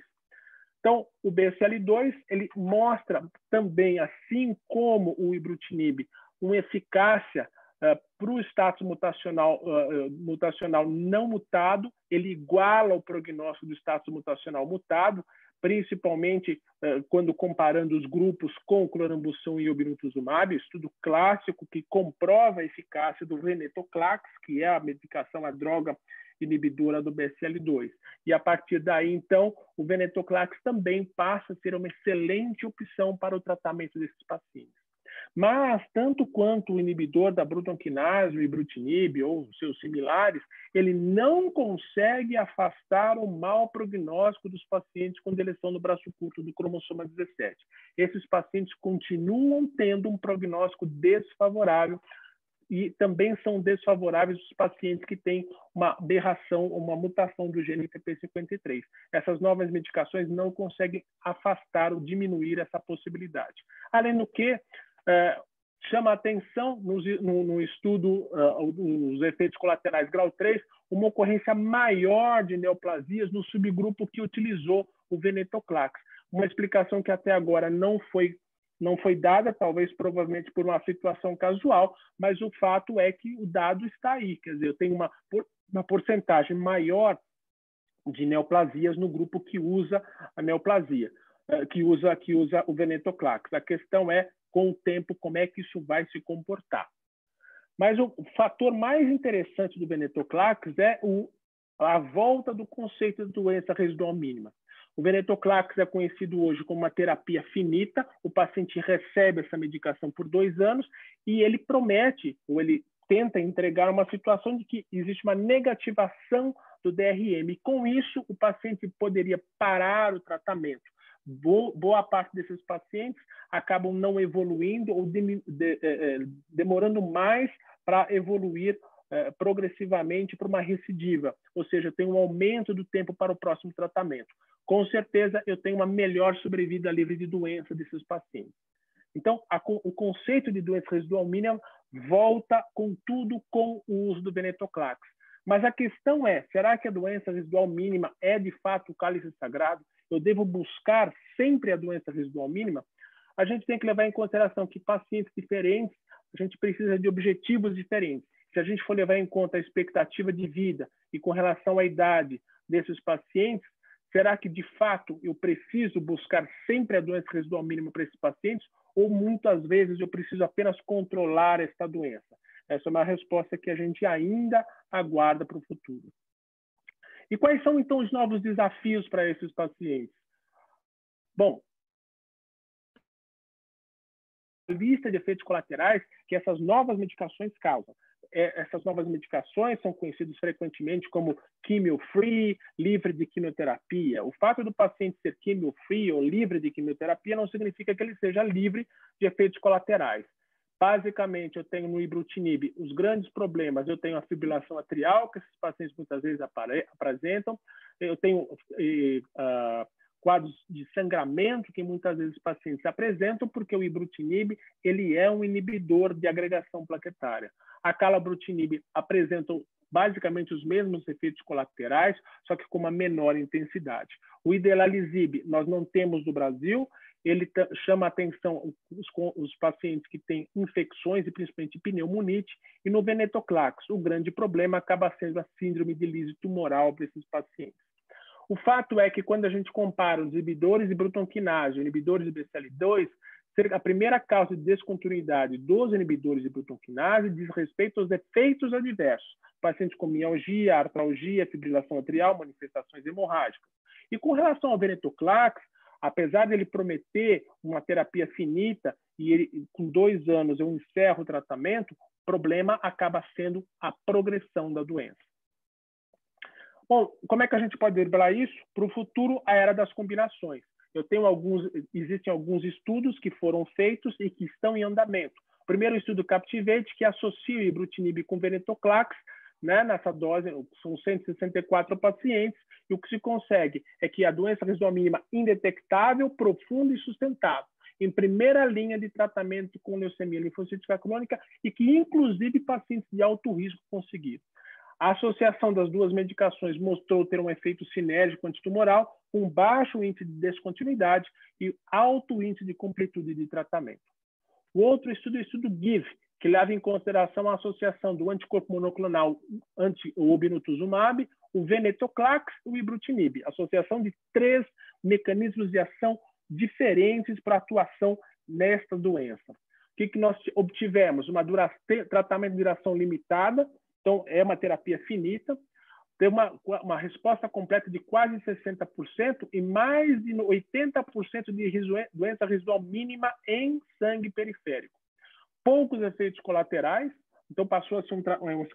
Então, o BCL2 ele mostra também, assim como o ibrutinib, uma eficácia para o status mutacional não mutado. Ele iguala o prognóstico do status mutacional mutado, principalmente quando comparando os grupos com clorambucil e obinutuzumab, estudo clássico que comprova a eficácia do venetoclax, que é a medicação, a droga inibidora do BCL2. E a partir daí, então, o venetoclax também passa a ser uma excelente opção para o tratamento desses pacientes. Mas, tanto quanto o inibidor da protonquinase, o ibrutinib ou seus similares, ele não consegue afastar o mau prognóstico dos pacientes com deleção do braço curto do cromossoma 17. Esses pacientes continuam tendo um prognóstico desfavorável e também são desfavoráveis os pacientes que têm uma aberração, uma mutação do gene TP53. Essas novas medicações não conseguem afastar ou diminuir essa possibilidade. Além do que, chama a atenção no estudo dos efeitos colaterais grau 3, uma ocorrência maior de neoplasias no subgrupo que utilizou o venetoclax. Uma explicação que até agora não foi não foi dada, talvez provavelmente por uma situação casual, mas o fato é que o dado está aí. Quer dizer, eu tenho uma porcentagem maior de neoplasias no grupo que usa a neoplasia, que usa o venetoclax. A questão é, com o tempo, como é que isso vai se comportar. Mas o fator mais interessante do venetoclax é a volta do conceito de doença residual mínima. O venetoclax é conhecido hoje como uma terapia finita. O paciente recebe essa medicação por 2 anos e ele promete, ou ele tenta entregar uma situação de que existe uma negativação do DRM. E com isso, o paciente poderia parar o tratamento. Boa parte desses pacientes acabam não evoluindo ou demorando mais para evoluir progressivamente para uma recidiva, ou seja, tem um aumento do tempo para o próximo tratamento. Com certeza, eu tenho uma melhor sobrevida livre de doença desses pacientes. Então, o conceito de doença residual mínima volta com tudo com o uso do venetoclax. Mas a questão é, será que a doença residual mínima é de fato o cálice sagrado? Eu devo buscar sempre a doença residual mínima? A gente tem que levar em consideração que pacientes diferentes, a gente precisa de objetivos diferentes. Se a gente for levar em conta a expectativa de vida e com relação à idade desses pacientes, será que de fato eu preciso buscar sempre a doença residual mínima para esses pacientes? Ou muitas vezes eu preciso apenas controlar esta doença? Essa é uma resposta que a gente ainda aguarda para o futuro. E quais são, então, os novos desafios para esses pacientes? Bom, a lista de efeitos colaterais que essas novas medicações causam. Essas novas medicações são conhecidas frequentemente como quimio-free, livre de quimioterapia. O fato do paciente ser quimio-free ou livre de quimioterapia não significa que ele seja livre de efeitos colaterais. Basicamente, eu tenho no ibrutinib os grandes problemas. Eu tenho a fibrilação atrial, que esses pacientes muitas vezes apresentam. Eu tenho quadros de sangramento, que muitas vezes os pacientes apresentam, porque o ibrutinib ele é um inibidor de agregação plaquetária. A calabrutinib apresenta basicamente os mesmos efeitos colaterais, só que com uma menor intensidade. O idelalisib nós não temos no Brasil. Ele chama a atenção os pacientes que têm infecções e principalmente pneumonite. E no venetoclax, o grande problema acaba sendo a síndrome de lise tumoral para esses pacientes. O fato é que quando a gente compara os inibidores de brutonquinase, inibidores de BCL2, a primeira causa de descontinuidade dos inibidores de brutonquinase diz respeito aos efeitos adversos. Pacientes com mialgia, artralgia, fibrilação atrial, manifestações hemorrágicas. E com relação ao venetoclax, apesar de ele prometer uma terapia finita e ele, com 2 anos eu encerro o tratamento, o problema acaba sendo a progressão da doença. Bom, como é que a gente pode driblar isso? Para o futuro, a era das combinações. Existem alguns estudos que foram feitos e que estão em andamento. O primeiro estudo Captivate, que associa o ibrutinib com venetoclax, né, nessa dose, são 164 pacientes, e o que se consegue é que a doença residual mínima indetectável, profunda e sustentável, em primeira linha de tratamento com leucemia linfocítica crônica e que, inclusive, pacientes de alto risco conseguiram. A associação das duas medicações mostrou ter um efeito sinérgico antitumoral, com baixo índice de descontinuidade e alto índice de completude de tratamento. O outro estudo é o estudo GIVE, que leva em consideração a associação do anticorpo monoclonal o obinutuzumab, o venetoclax e o ibrutinib, associação de 3 mecanismos de ação diferentes para atuação nesta doença. O que nós obtivemos? Tratamento de duração limitada, então é uma terapia finita, tem uma resposta completa de quase 60% e mais de 80% de doença residual mínima em sangue periférico. Poucos efeitos colaterais, então passou a ser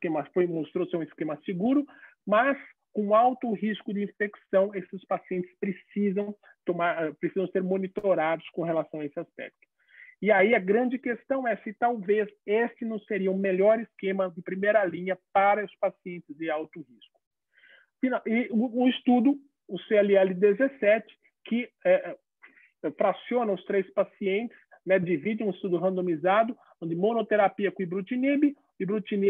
mostrou ser um esquema seguro, mas com alto risco de infecção, esses pacientes precisam ser monitorados com relação a esse aspecto. E aí a grande questão é se talvez esse não seria o melhor esquema de primeira linha para os pacientes de alto risco. E o estudo, o CLL-17, que fraciona os 3 pacientes, né, divide um estudo randomizado, onde monoterapia com ibrutinib,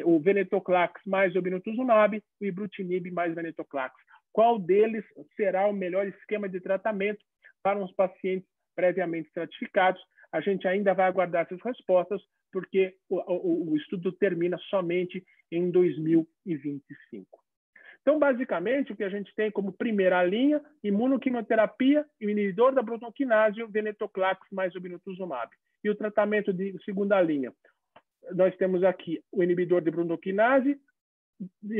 o venetoclax mais obinutuzumab, o ibrutinib mais venetoclax. Qual deles será o melhor esquema de tratamento para os pacientes previamente estratificados? a gente ainda vai aguardar essas respostas, porque o estudo termina somente em 2025. Então, basicamente, o que a gente tem como primeira linha, imunoquimioterapia e o inibidor da bronquinase, venetoclax mais obinutuzumab. E o tratamento de segunda linha, nós temos aqui o inibidor de bronquinase,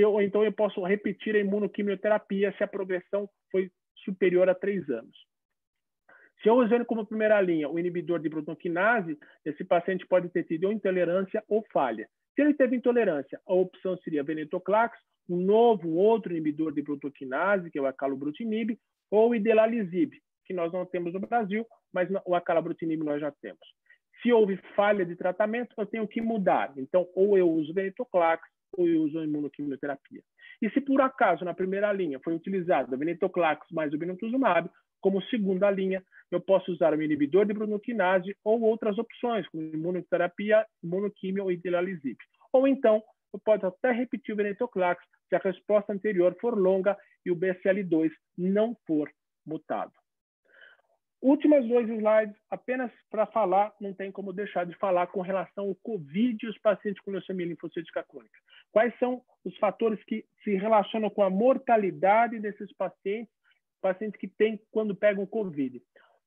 ou então eu posso repetir a imunoquimioterapia se a progressão foi superior a 3 anos. Se eu usando como primeira linha o inibidor de bronquinase, esse paciente pode ter tido ou intolerância ou falha. Se ele teve intolerância, a opção seria venetoclax, um outro inibidor de bronquinase, que é o acalabrutinib, ou o idelalisib, que nós não temos no Brasil, mas o acalabrutinib nós já temos. Se houve falha de tratamento, eu tenho que mudar. Então, ou eu uso venetoclax, ou eu uso a imunoquimioterapia. E se por acaso, na primeira linha, foi utilizado a venetoclax mais obinutuzumab, como segunda linha, eu posso usar o inibidor de bronquinase ou outras opções, como imunoterapia, imunoquimio ou idelalisib. Ou então, eu posso até repetir o venetoclax se a resposta anterior for longa e o BSL2 não for mutado. Últimas 2 slides, apenas para falar, não tem como deixar de falar com relação ao COVID e os pacientes com leucemia linfocítica crônica. Quais são os fatores que se relacionam com a mortalidade desses pacientes que têm quando pegam COVID?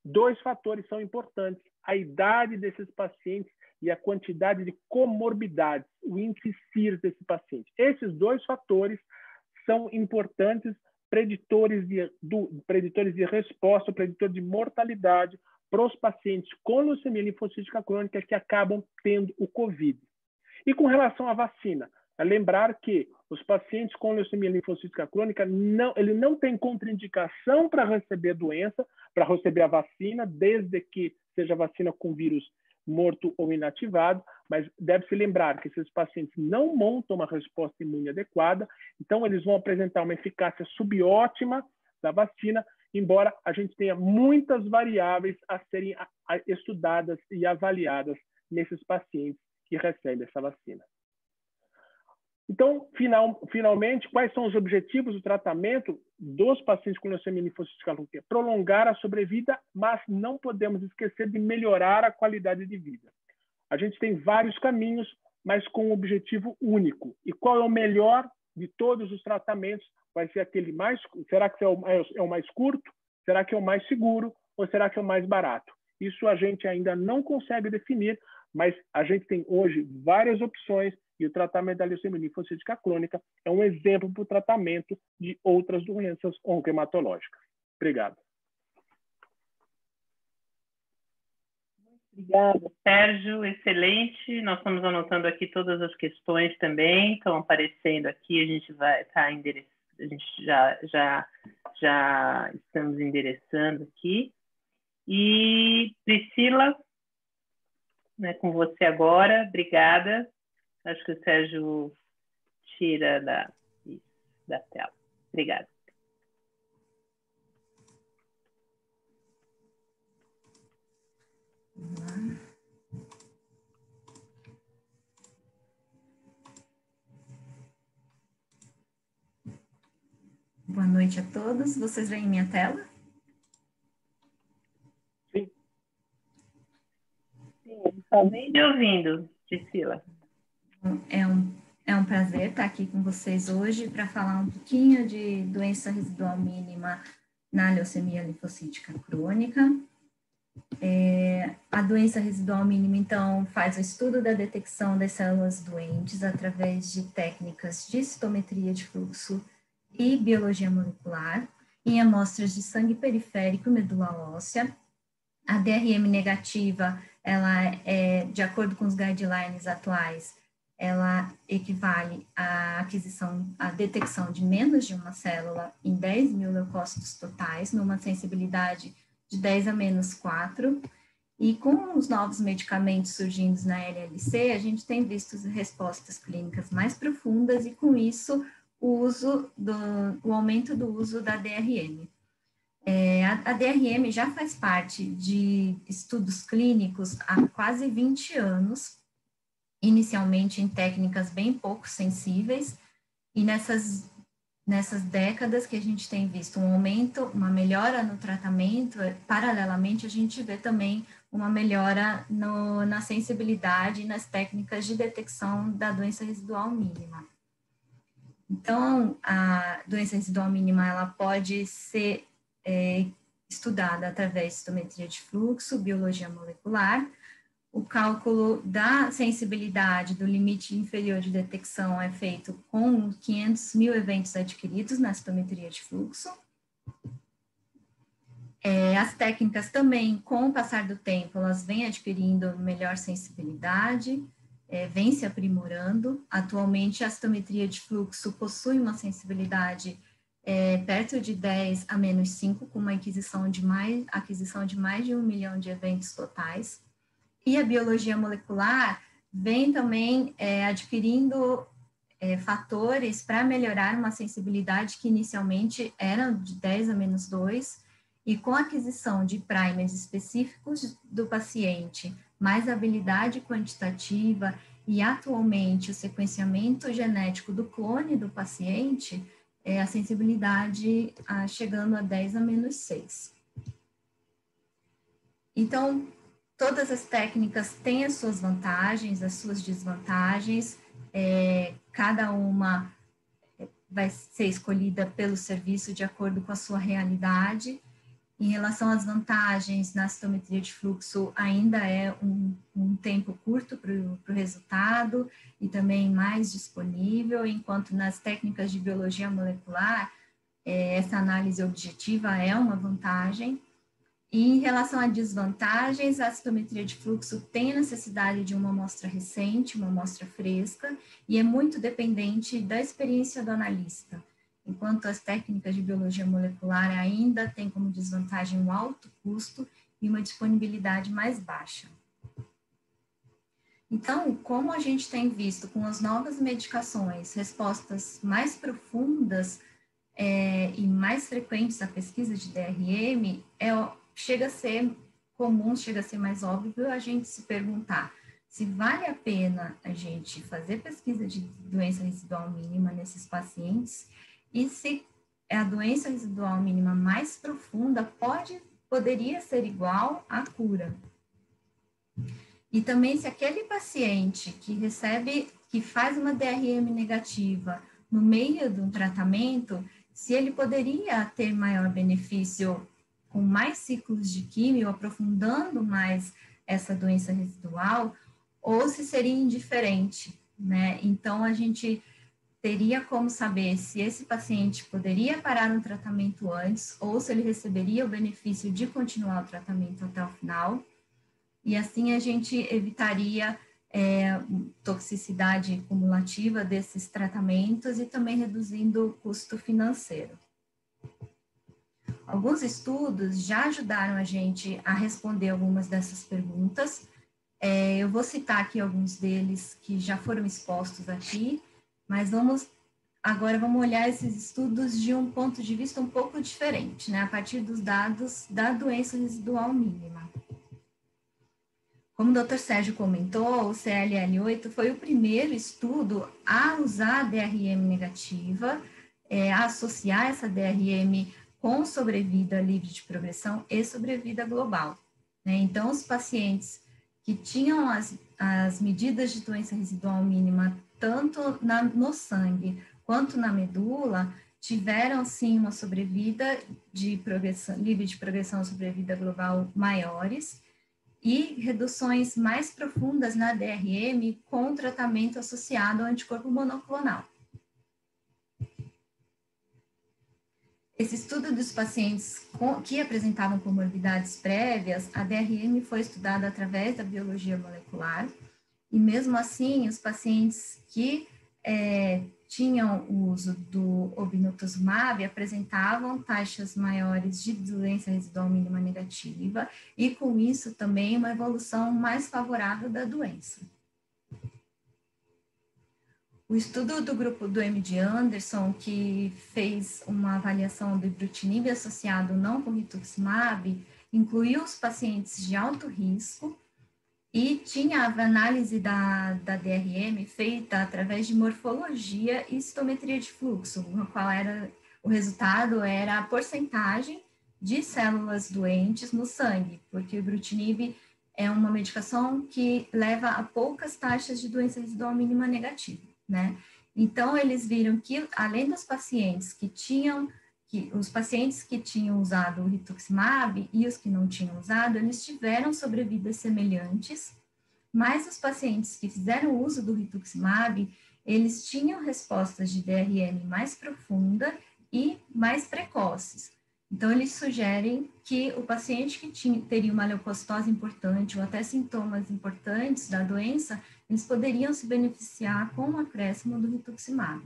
2 fatores são importantes: a idade desses pacientes e a quantidade de comorbidades, o índice CIRS desse paciente. Esses 2 fatores são importantes, preditores de resposta, preditor de mortalidade para os pacientes com leucemia linfocítica crônica que acabam tendo o COVID. E com relação à vacina, é lembrar que os pacientes com leucemia linfocítica crônica, ele não tem contraindicação para receber a doença, para receber a vacina, desde que seja vacina com vírus morto ou inativado, mas deve-se lembrar que esses pacientes não montam uma resposta imune adequada, então eles vão apresentar uma eficácia subótima da vacina, embora a gente tenha muitas variáveis a serem estudadas e avaliadas nesses pacientes que recebem essa vacina. Então, finalmente, quais são os objetivos do tratamento dos pacientes com leucemia linfocítica crônica? Prolongar a sobrevida, mas não podemos esquecer de melhorar a qualidade de vida. A gente tem vários caminhos, mas com um objetivo único. E qual é o melhor de todos os tratamentos? Vai ser aquele mais... Será que é o mais curto? Será que é o mais seguro? Ou será que é o mais barato? Isso a gente ainda não consegue definir, mas a gente tem hoje várias opções e o tratamento da leucemia linfocítica crônica é um exemplo para o tratamento de outras doenças oncohematológicas. Obrigado. Obrigada, Sérgio. Excelente. Nós estamos anotando aqui todas as questões também, estão aparecendo aqui, a gente vai estar endereçando, a gente já estamos endereçando aqui. E Priscila, né, com você agora, obrigada. Acho que o Sérgio tira da tela. Obrigada. Boa noite a todos. Vocês veem minha tela? Sim. Sim, está vendo e ouvindo, Priscila. É um prazer estar aqui com vocês hoje para falar um pouquinho de doença residual mínima na leucemia linfocítica crônica. A doença residual mínima, então, faz o estudo da detecção das células doentes através de técnicas de citometria de fluxo e biologia molecular em amostras de sangue periférico e medula óssea. A DRM negativa, ela é, de acordo com os guidelines atuais, ela equivale à detecção de menos de uma célula em 10 mil leucócitos totais, numa sensibilidade de 10 a menos 4. E com os novos medicamentos surgindo na LLC, a gente tem visto respostas clínicas mais profundas e, com isso, o aumento do uso da DRM. A DRM já faz parte de estudos clínicos há quase 20 anos, inicialmente em técnicas bem pouco sensíveis, e nessas décadas que a gente tem visto um aumento, uma melhora no tratamento, paralelamente a gente vê também uma melhora na sensibilidade e nas técnicas de detecção da doença residual mínima. Então, a doença residual mínima, ela pode ser estudada através de citometria de fluxo, biologia molecular. O cálculo da sensibilidade do limite inferior de detecção é feito com 500 mil eventos adquiridos na citometria de fluxo. As técnicas também, com o passar do tempo, elas vêm adquirindo melhor sensibilidade, vem se aprimorando. Atualmente, a citometria de fluxo possui uma sensibilidade perto de 10 a menos 5, com uma aquisição de mais de 1 milhão de eventos totais. E a biologia molecular vem também adquirindo fatores para melhorar uma sensibilidade que inicialmente era de 10 a menos 2, e com a aquisição de primers específicos do paciente, mais habilidade quantitativa e atualmente o sequenciamento genético do clone do paciente, a sensibilidade chegando a 10 a menos 6. Então, todas as técnicas têm as suas vantagens, as suas desvantagens, cada uma vai ser escolhida pelo serviço de acordo com a sua realidade. Em relação às vantagens, na citometria de fluxo ainda é um tempo curto para o resultado e também mais disponível, enquanto nas técnicas de biologia molecular, essa análise objetiva é uma vantagem. E em relação a desvantagens, a citometria de fluxo tem a necessidade de uma amostra recente, uma amostra fresca, e é muito dependente da experiência do analista, enquanto as técnicas de biologia molecular ainda têm como desvantagem um alto custo e uma disponibilidade mais baixa. Então, como a gente tem visto com as novas medicações, respostas mais profundas e mais frequentes à pesquisa de DRM, chega a ser comum, chega a ser mais óbvio a gente se perguntar se vale a pena a gente fazer pesquisa de doença residual mínima nesses pacientes e se a doença residual mínima mais profunda poderia ser igual à cura. E também se aquele paciente que faz uma DRM negativa no meio de um tratamento, se ele poderia ter maior benefício com mais ciclos de químio, aprofundando mais essa doença residual, ou se seria indiferente, né? Então, a gente teria como saber se esse paciente poderia parar no tratamento antes, ou se ele receberia o benefício de continuar o tratamento até o final, e assim a gente evitaria toxicidade cumulativa desses tratamentos e também reduzindo o custo financeiro. Alguns estudos já ajudaram a gente a responder algumas dessas perguntas. Eu vou citar aqui alguns deles que já foram expostos aqui, mas agora vamos olhar esses estudos de um ponto de vista um pouco diferente, né, a partir dos dados da doença residual mínima. Como o Dr. Sérgio comentou, o CLL8 foi o primeiro estudo a usar a DRM negativa, a associar essa DRM com sobrevida livre de progressão e sobrevida global, né? Então, os pacientes que tinham as medidas de doença residual mínima, tanto no sangue quanto na medula, tiveram, sim, uma sobrevida de progressão, livre de progressão sobrevida global maiores e reduções mais profundas na DRM com tratamento associado ao anticorpo monoclonal. Esse estudo dos pacientes que apresentavam comorbidades prévias, a DRM foi estudada através da biologia molecular, e mesmo assim, os pacientes que tinham o uso do obinutuzumab apresentavam taxas maiores de doença residual mínima negativa, e com isso também uma evolução mais favorável da doença. O estudo do grupo do MD Anderson, que fez uma avaliação do ibrutinib associado não com rituximab, incluiu os pacientes de alto risco e tinha a análise da DRM feita através de morfologia e citometria de fluxo, no qual o resultado era a porcentagem de células doentes no sangue, porque o ibrutinib é uma medicação que leva a poucas taxas de doença residual mínima negativa, né? Então, eles viram que, além dos pacientes os pacientes que tinham usado o rituximab e os que não tinham usado, eles tiveram sobrevidas semelhantes, mas os pacientes que fizeram uso do rituximab, eles tinham respostas de DRM mais profunda e mais precoces. Então, eles sugerem que o paciente que teria uma leucocitose importante ou até sintomas importantes da doença, eles poderiam se beneficiar com o acréscimo do rituximab.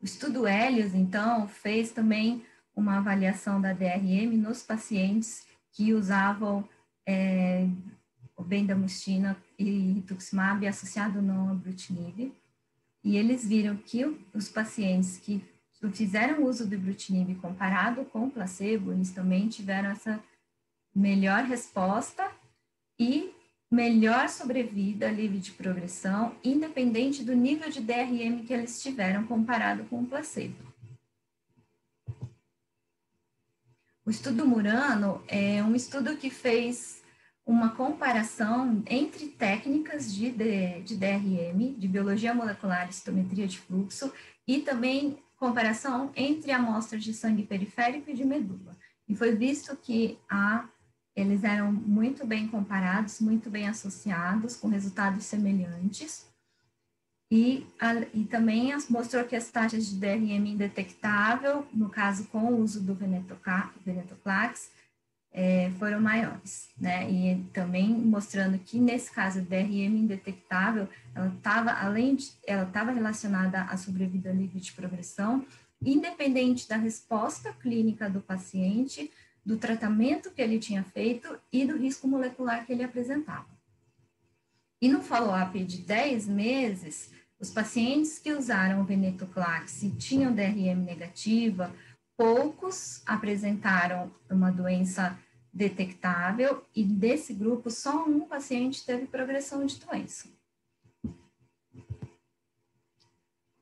O estudo Helios, então, fez também uma avaliação da DRM nos pacientes que usavam bendamustine e rituximab associado não ao ibrutinib, e eles viram que os pacientes que fizeram uso do ibrutinib comparado com o placebo, eles também tiveram essa melhor resposta e melhor sobrevida livre de progressão, independente do nível de DRM que eles tiveram comparado com o placebo. O estudo Murano é um estudo que fez uma comparação entre técnicas de DRM, de biologia molecular e citometria de fluxo, e também comparação entre amostras de sangue periférico e de medula. E foi visto que eles eram muito bem comparados, muito bem associados, com resultados semelhantes. E também mostrou que as taxas de DRM indetectável, no caso com o uso do venetoclax, foram maiores, né? E também mostrando que nesse caso DRM indetectável, ela estava relacionada à sobrevida livre de progressão, independente da resposta clínica do paciente, do tratamento que ele tinha feito e do risco molecular que ele apresentava. E no follow-up de 10 meses, os pacientes que usaram o venetoclax e tinham DRM negativa, poucos apresentaram uma doença detectável e desse grupo só um paciente teve progressão de doença.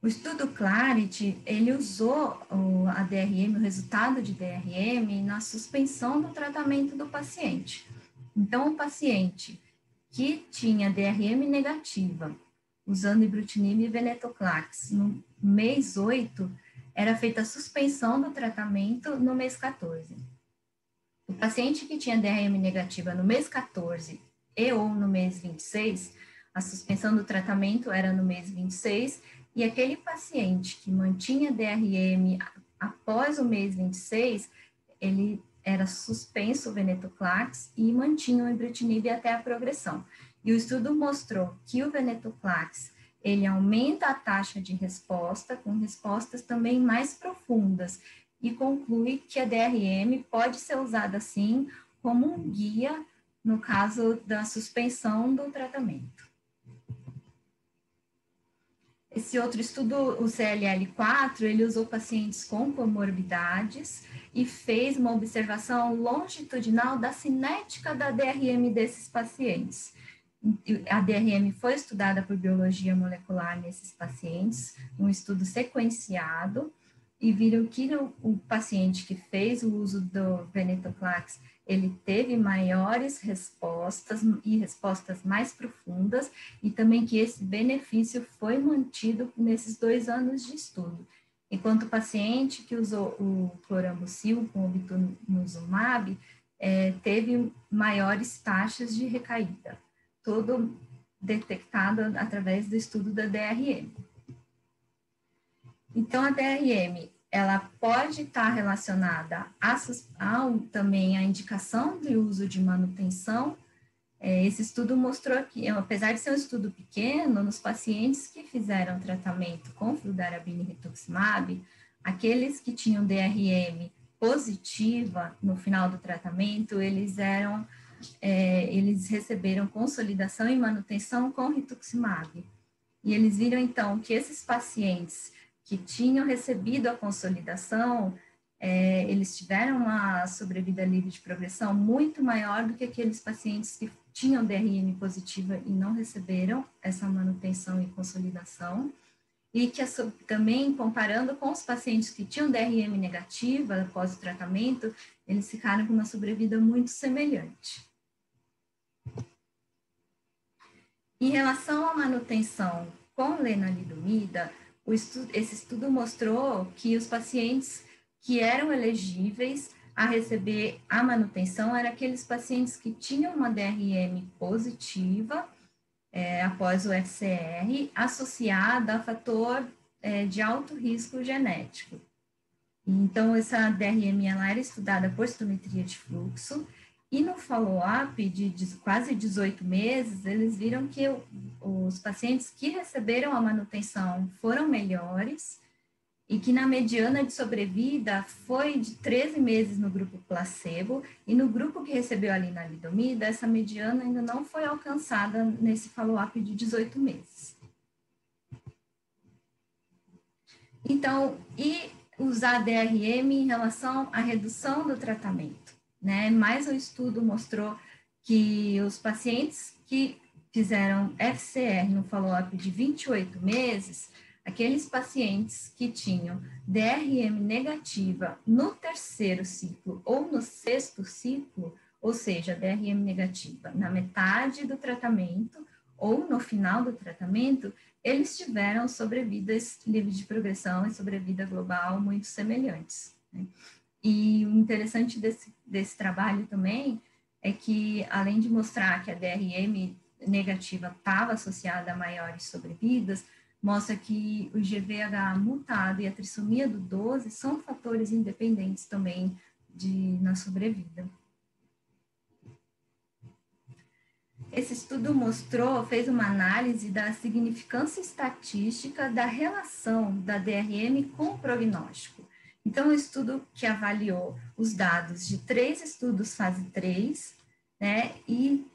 O estudo Clarity, ele usou a DRM, o resultado de DRM, na suspensão do tratamento do paciente. Então, o paciente que tinha DRM negativa, usando ibrutinib e venetoclax, no mês 8, era feita a suspensão do tratamento no mês 14. O paciente que tinha DRM negativa no mês 14 e ou no mês 26, a suspensão do tratamento era no mês 26, e aquele paciente que mantinha DRM após o mês 26, ele era suspenso o venetoclax e mantinha o ibrutinib até a progressão. E o estudo mostrou que o venetoclax, ele aumenta a taxa de resposta, com respostas também mais profundas, e conclui que a DRM pode ser usada, assim, como um guia no caso da suspensão do tratamento. Esse outro estudo, o CLL4, ele usou pacientes com comorbidades e fez uma observação longitudinal da cinética da DRM desses pacientes. A DRM foi estudada por biologia molecular nesses pacientes, um estudo sequenciado, e viram que o paciente que fez o uso do venetoclax, ele teve maiores respostas e respostas mais profundas, e também que esse benefício foi mantido nesses 2 anos de estudo. Enquanto o paciente que usou o clorambucil com obinutuzumab teve maiores taxas de recaída, tudo detectado através do estudo da DRM. Então, a DRM, ela pode estar relacionada também à indicação de uso de manutenção. Esse estudo mostrou que, apesar de ser um estudo pequeno, nos pacientes que fizeram tratamento com fludarabine e rituximab, aqueles que tinham DRM positiva no final do tratamento, eles receberam consolidação e manutenção com rituximab. E eles viram, então, que esses pacientes que tinham recebido a consolidação, eles tiveram uma sobrevida livre de progressão muito maior do que aqueles pacientes que tinham DRM positiva e não receberam essa manutenção e consolidação, e que também, comparando com os pacientes que tinham DRM negativa após o tratamento, eles ficaram com uma sobrevida muito semelhante. Em relação à manutenção com lenalidomida, esse estudo mostrou que os pacientes que eram elegíveis a receber a manutenção eram aqueles pacientes que tinham uma DRM positiva após o FCR, associada a fator de alto risco genético. Então, essa DRM ela era estudada por citometria de fluxo, e no follow-up de quase 18 meses, eles viram que os pacientes que receberam a manutenção foram melhores, e que na mediana de sobrevida foi de 13 meses no grupo placebo, e no grupo que recebeu a lenalidomida, essa mediana ainda não foi alcançada nesse follow-up de 18 meses. Então, e usar DRM em relação à redução do tratamento, né? Mais um estudo mostrou que os pacientes que fizeram FCR no follow-up de 28 meses, aqueles pacientes que tinham DRM negativa no 3º ciclo ou no 6º ciclo, ou seja, DRM negativa na metade do tratamento ou no final do tratamento, eles tiveram sobrevidas livres de progressão e sobrevida global muito semelhantes, né? E o interessante desse trabalho também é que, além de mostrar que a DRM negativa estava associada a maiores sobrevidas, mostra que o GVH mutado e a trissomia do 12 são fatores independentes também na sobrevida. Esse estudo fez uma análise da significância estatística da relação da DRM com o prognóstico. Então, um estudo que avaliou os dados de 3 estudos fase 3, né, e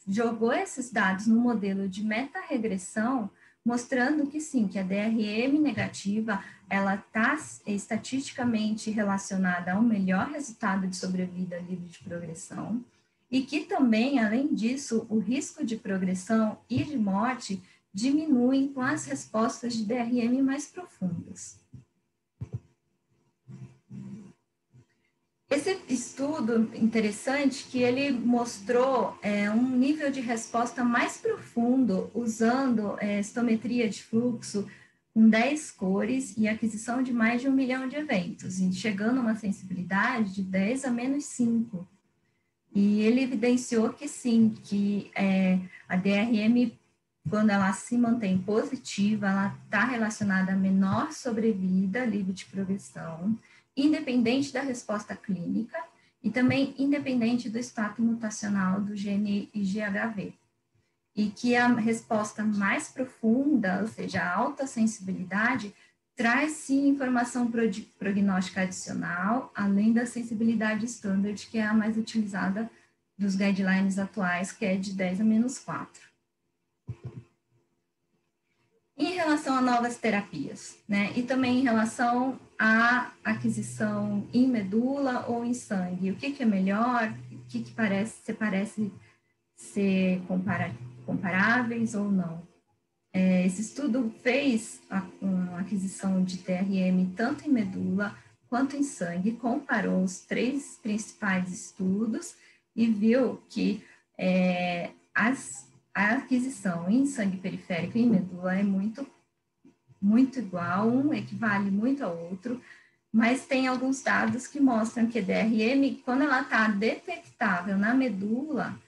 jogou esses dados no modelo de meta-regressão, mostrando que sim, que a DRM negativa, ela está estatisticamente relacionada a um melhor resultado de sobrevida livre de progressão, e que também, além disso, o risco de progressão e de morte diminuem com as respostas de DRM mais profundas. Esse estudo interessante que ele mostrou um nível de resposta mais profundo usando citometria de fluxo com 10 cores e aquisição de mais de 1 milhão de eventos, e chegando a uma sensibilidade de 10 a menos 5. E ele evidenciou que sim, que a DRM, quando ela se mantém positiva, ela está relacionada a menor sobrevida livre de progressão, independente da resposta clínica e também independente do status mutacional do gene IGHV. E que a resposta mais profunda, ou seja, a alta sensibilidade, traz sim informação prognóstica adicional, além da sensibilidade standard, que é a mais utilizada dos guidelines atuais, que é de 10 a menos 4. Em relação a novas terapias, né, e também em relação à aquisição em medula ou em sangue, o que é melhor, o que parece ser comparáveis ou não. Esse estudo fez uma aquisição de TRM tanto em medula quanto em sangue, comparou os 3 principais estudos e viu que a aquisição em sangue periférico e em medula é muito igual, um equivale muito ao outro, mas tem alguns dados que mostram que a DRM, quando ela está detectável na medula,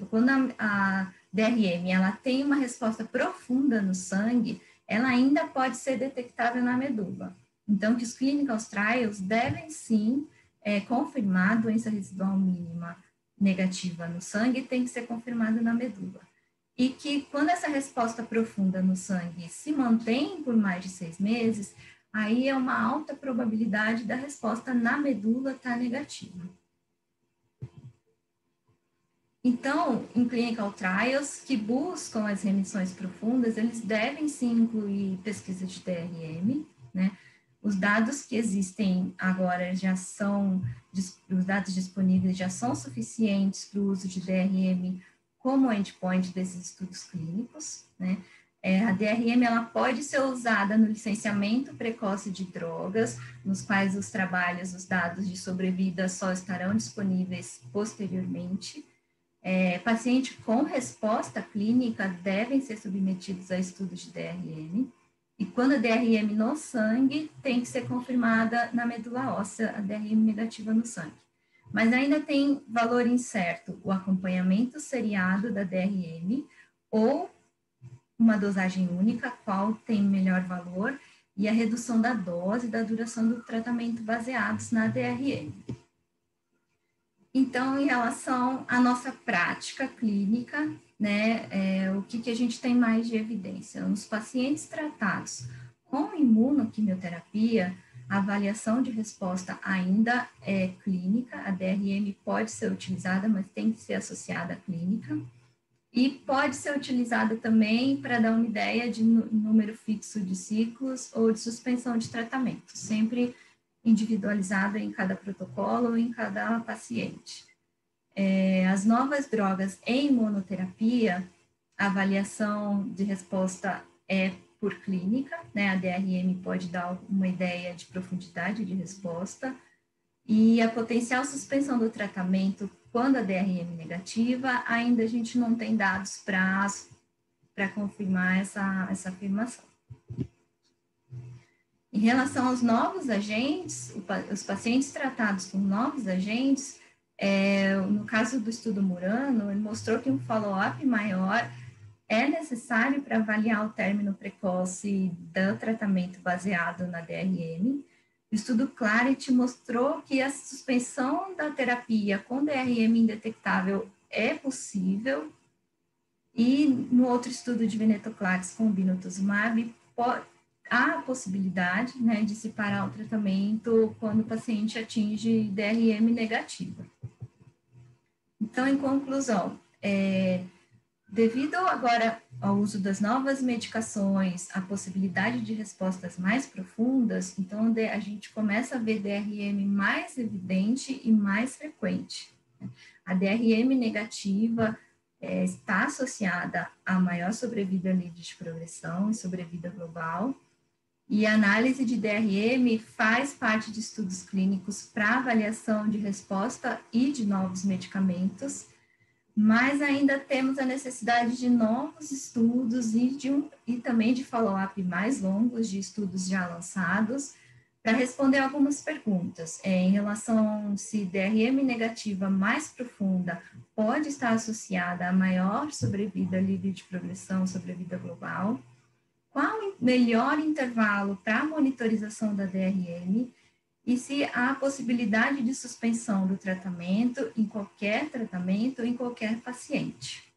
quando a DRM ela tem uma resposta profunda no sangue, ela ainda pode ser detectável na medula. Então, que os clinical trials devem sim confirmar a doença residual mínima negativa no sangue, tem que ser confirmada na medula. E que quando essa resposta profunda no sangue se mantém por mais de 6 meses, aí é uma alta probabilidade da resposta na medula estar negativa. Então, em clinical trials que buscam as remissões profundas, eles devem sim incluir pesquisa de DRM, né? Os dados que existem agora os dados disponíveis já são suficientes para o uso de DRM como endpoint desses estudos clínicos, né? A DRM ela pode ser usada no licenciamento precoce de drogas, nos quais os dados de sobrevida só estarão disponíveis posteriormente. Pacientes com resposta clínica devem ser submetidos a estudos de DRM, e quando a DRM no sangue, tem que ser confirmada na medula óssea, a DRM negativa no sangue. Mas ainda tem valor incerto o acompanhamento seriado da DRM ou uma dosagem única, qual tem melhor valor, e a redução da dose e da duração do tratamento baseados na DRM. Então, em relação à nossa prática clínica, né, o que a gente tem mais de evidência? Nos pacientes tratados com imunoquimioterapia, a avaliação de resposta ainda é clínica, a DRM pode ser utilizada, mas tem que ser associada à clínica, e pode ser utilizada também para dar uma ideia de número fixo de ciclos ou de suspensão de tratamento, sempre individualizado em cada protocolo ou em cada paciente. As novas drogas em imunoterapia, a avaliação de resposta é por clínica, né? A DRM pode dar uma ideia de profundidade de resposta, e a potencial suspensão do tratamento quando a DRM negativa, ainda a gente não tem dados para confirmar essa afirmação. Em relação aos novos agentes, os pacientes tratados com novos agentes, no caso do estudo Murano, ele mostrou que um follow-up maior é necessário para avaliar o término precoce do tratamento baseado na DRM. O estudo Clarity mostrou que a suspensão da terapia com DRM indetectável é possível, e no outro estudo de venetoclax com binotuzumab, há a possibilidade, né, de se parar o tratamento quando o paciente atinge DRM negativa. Então, em conclusão, devido agora ao uso das novas medicações, a possibilidade de respostas mais profundas, então a gente começa a ver DRM mais evidente e mais frequente. A DRM negativa está associada a maior sobrevida livre de progressão e sobrevida global, e a análise de DRM faz parte de estudos clínicos para avaliação de resposta e de novos medicamentos, mas ainda temos a necessidade de novos estudos e também de follow-up mais longos de estudos já lançados para responder algumas perguntas em relação se DRM negativa mais profunda pode estar associada a maior sobrevida livre de progressão, sobrevida global, qual o melhor intervalo para a monitorização da DRM, e se há possibilidade de suspensão do tratamento, em qualquer paciente.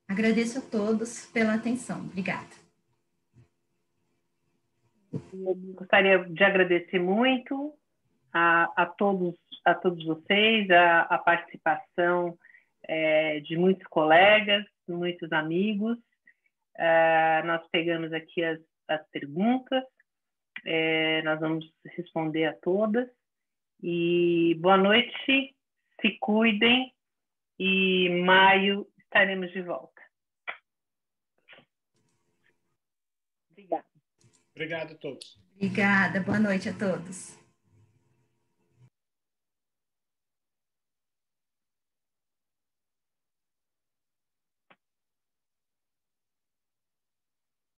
Agradeço a todos pela atenção. Obrigada. Eu gostaria de agradecer muito a todos vocês, a participação de muitos colegas, muitos amigos. Nós pegamos aqui as perguntas. Nós vamos responder a todas. E boa noite, se cuidem, e em maio estaremos de volta. Obrigada. Obrigado a todos. Obrigada, boa noite a todos.